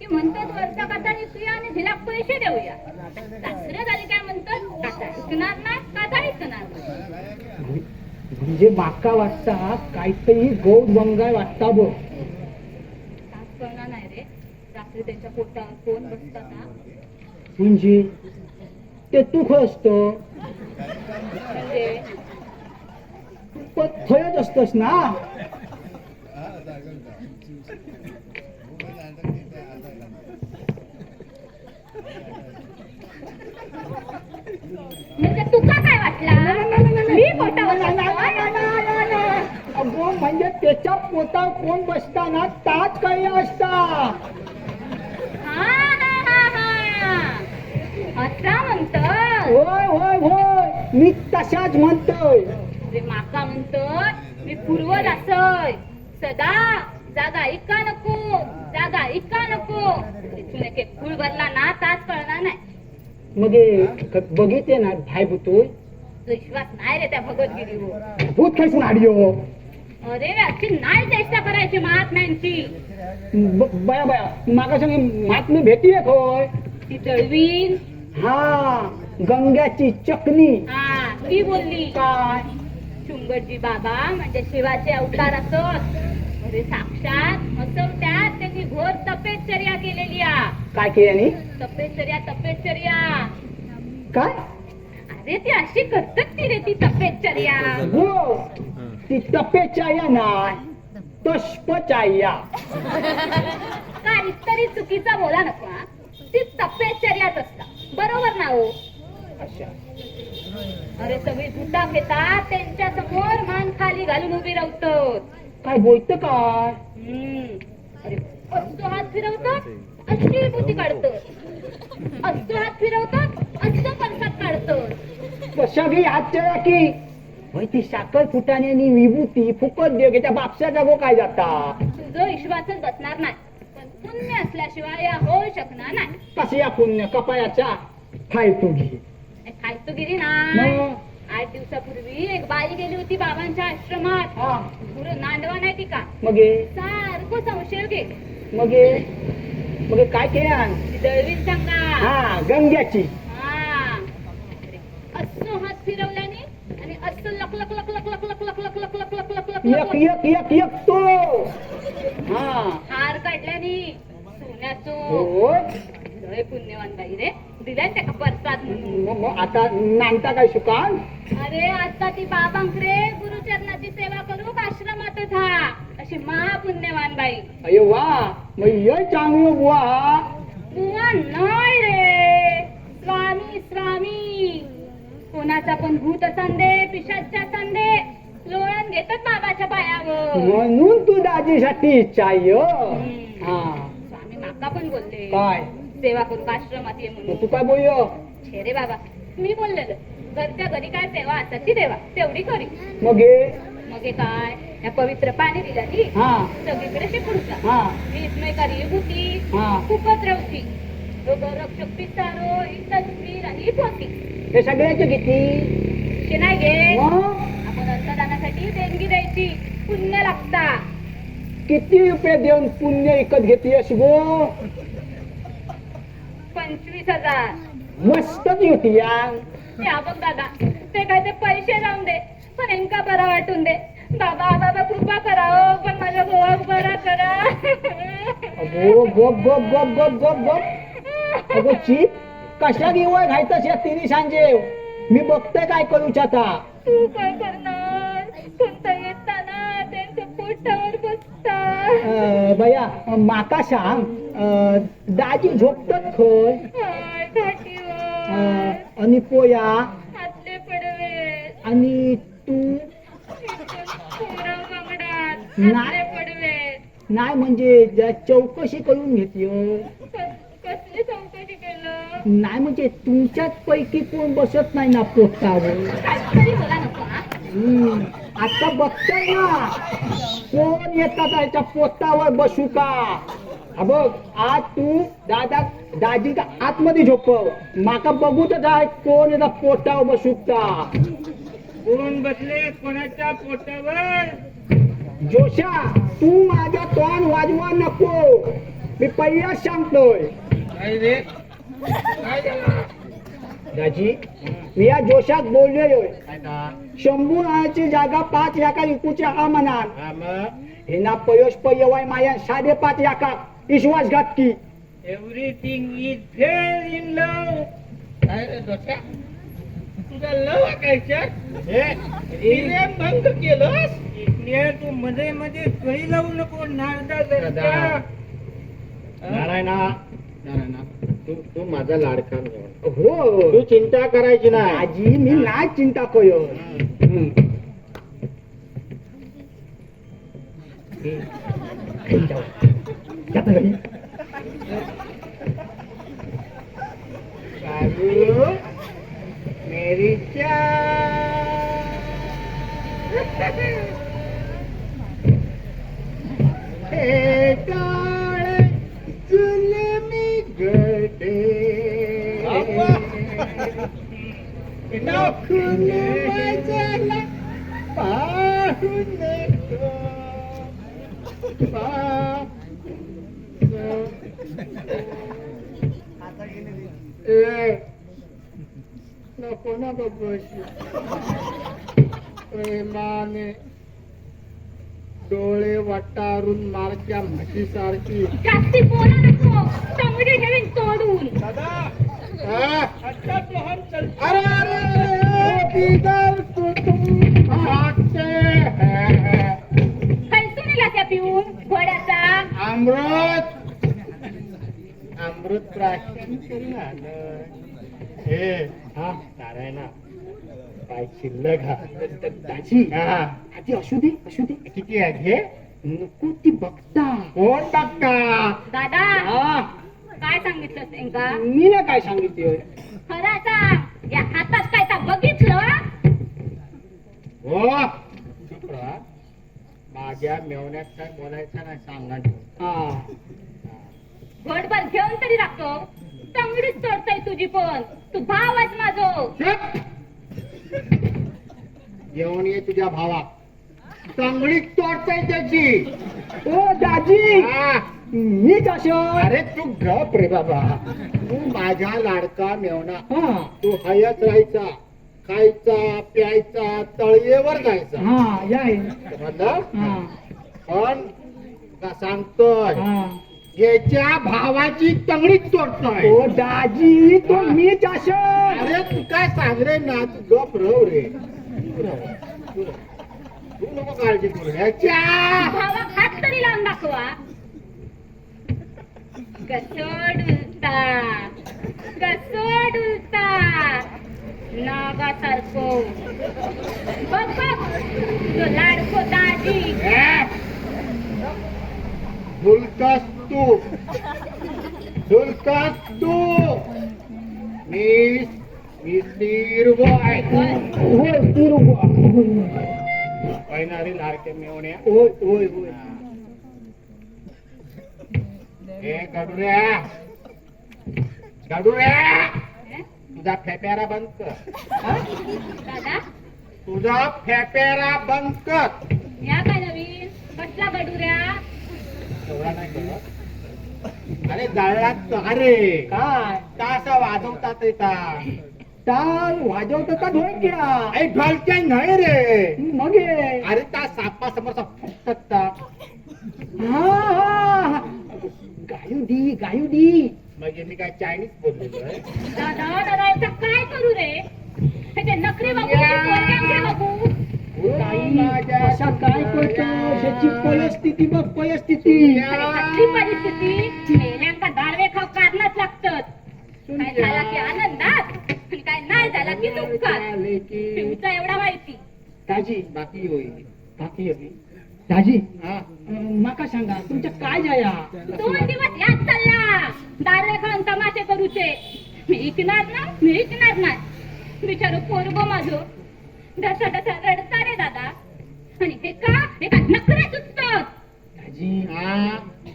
की म्हणतात वरचा काटा विकूया आणि झिला पैसे देऊया सासरे झाले काय म्हणतात काटा ऐकणार नाही काटा ऐकणार नाही म्हणजे माका वाटता काहीतरी गौड बंगाय वाटता बघ तास कळणार नाही रे रात्री त्यांच्या पोटात कोण बसतात ना म्हणजे ते तू खय असतो म्हणजे पण खयच असतोस ना म्हणजे तुका काय वाटला मी पोटावर बसतोय? अगो म्हणजे त्याच्या पोटावर कोण बसताना ताच काही असता हा, हा, हा, हा. असा म्हणतोय होय होय होय मी तशाच म्हणतोय रे माका म्हणतोय मी पूर्वज असय सदा जागा ऐका नको तिथून एक एक फुल भरला ना तास कळणार नाही मग बघितले ना भाई भूतोय तो विश्वास नाही रे त्या भगवद्गीतेवर भूत खायसून आडियो अरे अशी नाही चेष्टा करायची महात्म्यांची बया बया मागा संग मात मी भेटी आहे होय ती दळवीन हा गंग्याची चकणी हा ती बोलली काय शुंगरजी बाबा म्हणजे शिवाचे अवतार असत अरे साक्षात असवत्यात त्यांनी घोर तपेश्चर्या केलेली आ. काय केली तपेश्चर्या काय अरे ती अशी करतात ती रे ती तपेश्चर्या हो ती तपेचाया नाय तष्पचाया काहीतरी चुकीचा बोला नको हा. ती तपेश्चर्याच असता बरोबर ना हो अच्छा अरे सगळी झुटा घेतात त्यांच्या समोर मान खाली घालून उभी राहतो काय बोलत काय अरे असतो हात फिरवतात अशी बुती काढतो असतो हात फिरवतात असतो पंचात काढतो कशा घे हातच्या की होय ती साखर फुटाने आणि विभूती फुकट देव त्या बापसा जागो काय जाता तुझं विश्वासच बसणार नाही पण पुण्य असल्याशिवाय या होऊ शकणार नाही कसे या पुण्य कपायाच्या खाय तू घे खायचो गिरी नाही मग? 8 दिवसापूर्वी एक बाई गेली होती बाबांच्या आश्रमात हा गुरु नांदवा नाही ती का मग हे, सारखं संशय घे मग हे, मग हे काय केलं ती दळवीन सांगा हा गंग्याची हा असं हात फिरवल्याने आणि असं लक लक लक लक लक लक लक लक लक लक लक लक लक एक एक एक एक तो हा हार काढल्याने सोन्याचो हो लय पुण्यवान बाई रे दिलाय त्या परसाद म्हणून मग आता नांदता काय शुकाल अरे आता ती बाबांकडे गुरुचरणाची सेवा करू आश्रमातच हा अशी महापुण्यवान बाई अयो वा मग ये चांगलं बुवा बुवा नाही रे स्वामी स्वामी कोणाचा पण भूत संदे पिशाच्या संदे लोळण घेतात बाबाच्या पायावर म्हणून तू दाजीसाठी इच्छा आहे हा स्वामी माका पण बोलले काय सेवा करू आश्रमात ये मग म्हणून तू काय बोलयो छे रे बाबा मी बोललेलं घरच्या घरी काय सेवा असतात ती देवा तेवढी करी मग हे मग हे काय या पवित्र पाणी दिल्यानी हा सगळीकडे शिकूचा हा विस्मयकारी होती हा. खूपच रवती रक्षक पिसारो ही तस्वीर आणि ही पोती हे सगळ्याचे किती शे नाही घे मग आपण अन्नदानासाठी देणगी द्यायची पुण्य लागता किती रुपये देऊन पुण्य विकत घेते अशी गो 25,000 मस्तच होती या या बघ दादा ते काय ते पैसे जाऊन दे पण नेमका बरा वाटून दे बाबा बाबा कृपा करा हो पण माझ्या गोवाक बरा करा अगो गप गप गप गप गप गप अगो चीप कशा घेऊन घायतस या तिन्ही सांजे मी बघतोय काय करूच आता तू काय करणार कोणता येताना त्यांच्या पोटावर बसता बया माका सांग दाजी झोपतात खय हाय, घाटीवर आणि पोया हातले पडवे आणि तू पुरव बांगडात नाही. हातले पडवे नाही म्हणजे चौकशी करून घेते कसली चौकशी केलं नाही म्हणजे तुमच्याच पैकी कोण बसत नाही ना पोटावर काहीतरी बोला नको हा आता बघतोय ना कोण येतात त्याच्या पोटावर बसू का हा बघ आज तू दाजी आतमध्ये झोपव माका बघूच आहे कोण येतात पोटावर बसू का कोण बसले कोणाच्या पोटावर जोशा तू माझ्या तोंड वाजवा नको मी पहिलाच सांगतोय काय रे काय झालं दाजी मी या जोशात बोललोय काय का 100 जागा 5 लाखा विकूच्या हा म्हणाल हा मग हे ना पयोश पयवाय माया 5.5 लाखा विश्वासघात की everything is fair in love काय रे डोक्या तुझा लव वाकायच्या हे भंग केलंस इकडे तू मध्ये मध्ये कळी लावू नको नारदा जरा नारायणा तू माझा लाडका मेवा. हो तू चिंता करायची नाही आजी मी नाही चिंता कयो कालू मेरी जुलमी गडे नाखून माझ्याला पाहून नको ना बघशी प्रेमाने डोळे वाटारून मारच्या म्हशीसारखी जास्ती बोला नको, तंगडी ठेवीन तोडून. अरे अरे किधर तुम भागते हैं? खैसून नेला त्या पिऊन घोड्याचा. अमृत अमृत प्राशन करून आलं. हे हा नारायणा काय शिल्लक हा दाजी आधी असू दे किती आहे हे नको ती बघता. कोण बघता? दादा काय सांगितलं त्यांका? मी ना काय सांगितलं खराचा या हातात काय तर बघितलं. हो चुप राहा. माझ्या मेवण्यात काय बोलायचं नाही सांगा. घोडभर घेऊन तरी लागतो. तंगडीच तोडतय तुझी पण. तू भावच माझो. जेवण ये तुझ्या भावा चांगली तोडताय त्याची. ओ दाजी मी कसं? अरे तू गप रे बाबा. तू माझ्या लाडका मेवणा. तू हयच राहायचा, खायचा प्यायचा तळयेवर जायचा. समजलं? पण का सांगतोय याच्या भावाची तंगडीच तोडतोय. ओ दाजी तो मी कसं? अरे तू काय सांग रे ना. तू गप रव रे. तू नको काळजी करू. ह्याच्या भावा हात तरी लावून दाखवा. गसोड उलटा नागासारखो. बघ तो लाडको दाजी. ढुलकास तू मी स्थिरबॉय. पैनारी लाडके मेवण्या. ओय हे गडुऱ्या तुझा फेप्यारा बंद कर. दादा तुझा फेप्यारा बंद कर. या काय नवीन कसला गडुऱ्या? एवढा नाही करत. अरे जळलात अरे काय तासा वाजवतात टाळ वाजवतात ढोलक्या. अरे ढोलक्या नाही रे मग अरे त्या सापा समोरचा फुटतात. गायुडी मग मी काय चायनीज बोललेलो आहे. दादा याचा काय करू रे? त्याचे नखरे बघू की पोरग्यांचे बघू? अशा काय करतो परिस्थिती बघ परिस्थिती. कसली परिस्थिती? मेल्यांका दारवे खाव काढणंच लागतं. काय झाला की आनंदात आणि काय नाही झाला की दुःखात. तुमचा एवढा माहिती. दाजी बाकी होईल दाजी माका सांगा तुमच्या काय जाया? 2 दिवस याच चालला दारवे खाऊन तमाशे करूचे. मी ऐकणार नाही. बिचारो पोरगो माझो ढसा रडता रे दादा. आणि हे का नखरे सुचतात. दाजी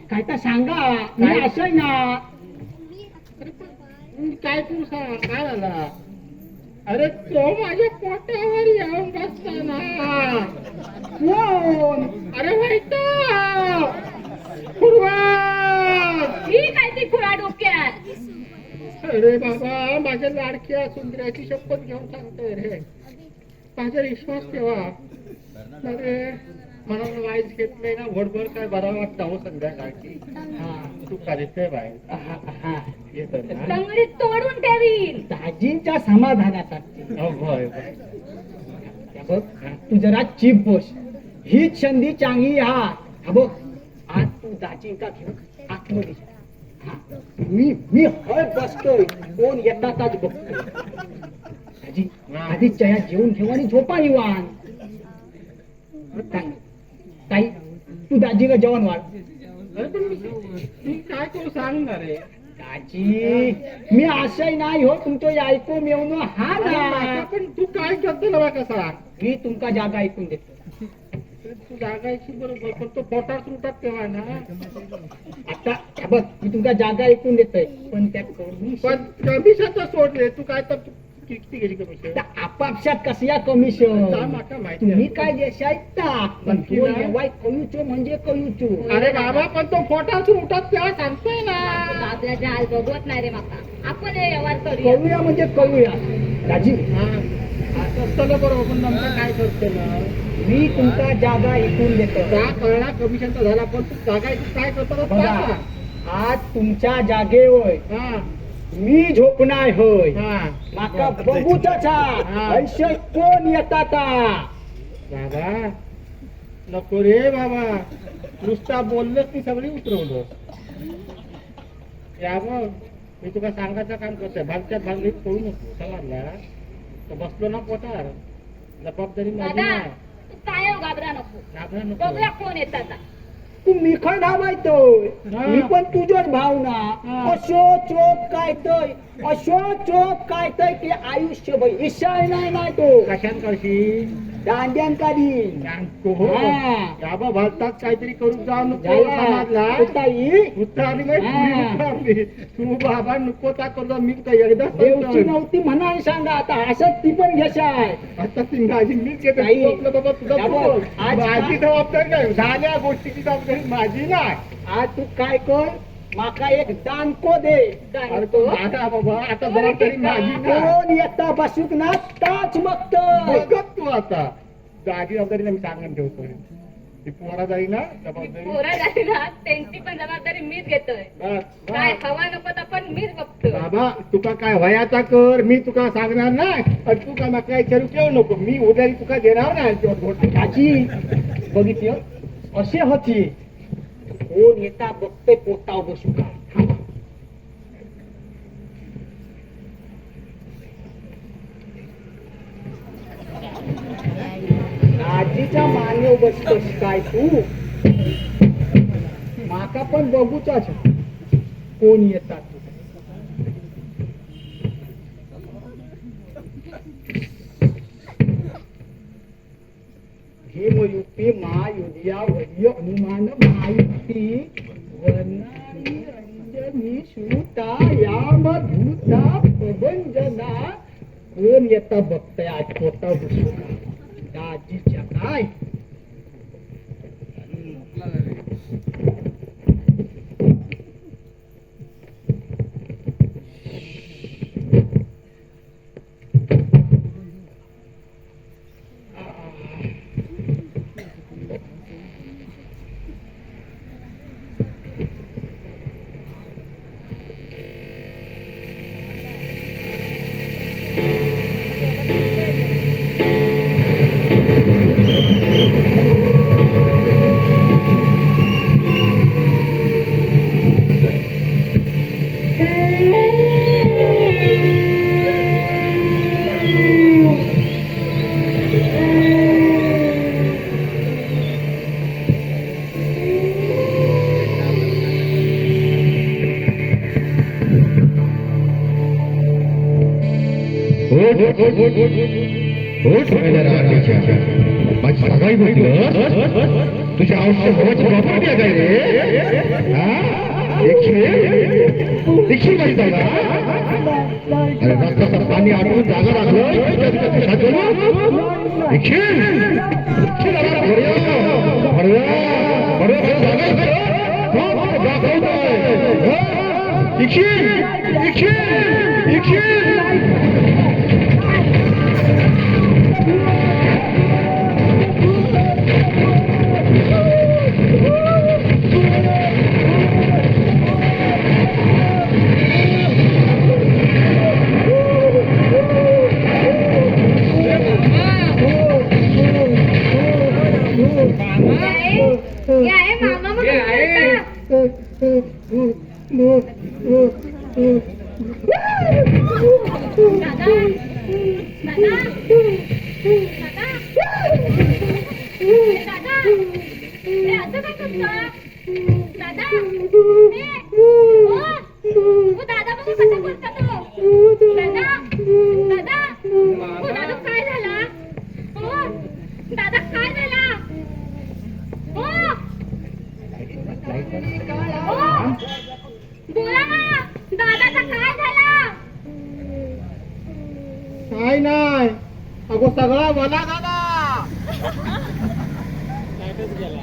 काय तर सांगा. काय असं ना काय तू सांग काय झाला? अरे तो माझ्या पोटावर येऊन बसताना. कोण? अरे माहित ही काय ती खुळा डोक्यात? अरे बाबा माझ्या लाडक्या सुंदराची शपथ घेऊन सांगतोय रे. माझा विश्वास ठेवा. अरे मला वाईट घेतलंय ना घोडभर काय बरा वाटतं हो संध्याकाळची. तू काढते बाहेर येत तंगडी तोडून ठेवीन. दाजींच्या समाधानासाठी. होय बघ तू जरा चिप बस. हीच संधी चांगली बघ. आज तू दाजींका घेऊन आतमध्ये मी हय बसतोय. कोण येतातच बघतोय. दाजी आधी चया जेवून घेऊ आणि झोपा निवान. ताई तू दाजीला जेवण वाढ. मी काय करू सांगणार रे दाजी. मी आशय नाही हो तुमचं ऐकून येऊन हा ना. पण तू काय करतो कसा? मी तुमका जागा ऐकून देतो. तू जागायची बरोबर पण तो पोटात तुटत तेव्हा ना. आता बघ मी तुमका जागा ऐकून देतोय पण त्या कमिशनचं सोडले. तू काय तर किती गेली कमिशन त्या आपापसात कसल्या कमिशन माका माहिती तुम्ही आहे. काय देशात पण किती नाही? कयूचो म्हणजे कयूचो अरे बाबा पण तो पोटातून उठत तेव्हा सांगतोय ना आपल्याच्या आज बघवत नाही रे माका आपण हे व्यवहार करूया करूया म्हणजे करूया राजी हा. आता चला बरोबर पण नंतर काय करतो ना मी तुमचा जागा इकून देतो त्या कळला कमिशनचा झाला पण तू जागा इथून काय करतो ना बघा सांग. आज तुमच्या जागेवर हा मी झोपणार होय हा माका बघूचा हा. ऐसे कोण येतात बाबा नको रे बाबा नुसता बोललंच ती सगळी उतरवलं या मग मी तुला सांगायचं काम करतोय भागच्यात भाग पळू नको समजला तर बसलो ना पोटार जबाबदारी माझी दादा नाही तू काय हो घाबरा नको घाबरा नको बघूया कोण येतात तुम्ही खंड धावायतोय हा. मी पण तुझ्याच भावना हा. अशो चोप काय तय अशो चोप काय तय की आयुष्यभर इशाय नाही तो कशात करशील दांड्यान काढी सांगतो हो हा. बाबा भारतात काहीतरी करून जाऊ नको झाला. समाजला उताई. उतारली माहिती हा. उतारली. तू बाबा नको ता करतो मी काय एकदा देवची नव्हती म्हणा सांगा आता असत ती पण घेशाय आता ती माझी मीच घेते नाही. तू आपलं बाबा तुझा या बघ, बोल. आज माझी का- जबाबदारी नाही झाल्या गोष्टीची जबाबदारी माझी नाही आज तू काय कर माका एक दानको दे अरे तो दादा बाबा आता जबाबदारी माझी नाही कोण येता बसूक ना ताच बघत बघत तू आता माझी जबाबदारी मी सांगून ठेवतोय ती पोरा जाई ना जबाबदारी पोरं झाली ना त्यांची पण जबाबदारी मीच घेतोय बस, काय बस. हवा नको तर पण मीच बघतो बाबा तुका काय वयाचा कर मी तुका सांगणार नाही आणि तू काय माका विचारू ठेवू नको मी उद्यारी तुका देणार नाही आजी बघितली असे होती कोण येता बघते पोटाव बसू का आजीच्या मान्य बसतोस काय तू माका पण बघूचाच कोण येतात तू भीमयुक्ती महायुधिया वैय अनुमान महायुक्ती वर्णारी रंजनी श्रुता याम धूता प्रबंजना कोण येता बघताय आज पोटा बसून दाजीच्या काय माझी सगाई तुझ्या आयुष्य भावाची प्रॉपर्टी आहे काय रे माहिती आहे अरे रस्त्याचं पाणी आटवून जागा मामा मग दादा दादा दादा हे असं काय करता दादा दादा बघा कसा बोलता तो दादा दादा दादा काय झाला दादा काय झाला बोला ना दादाचा काय झाला नाही नाही अगो सगळा वला झाला लाईटच गेला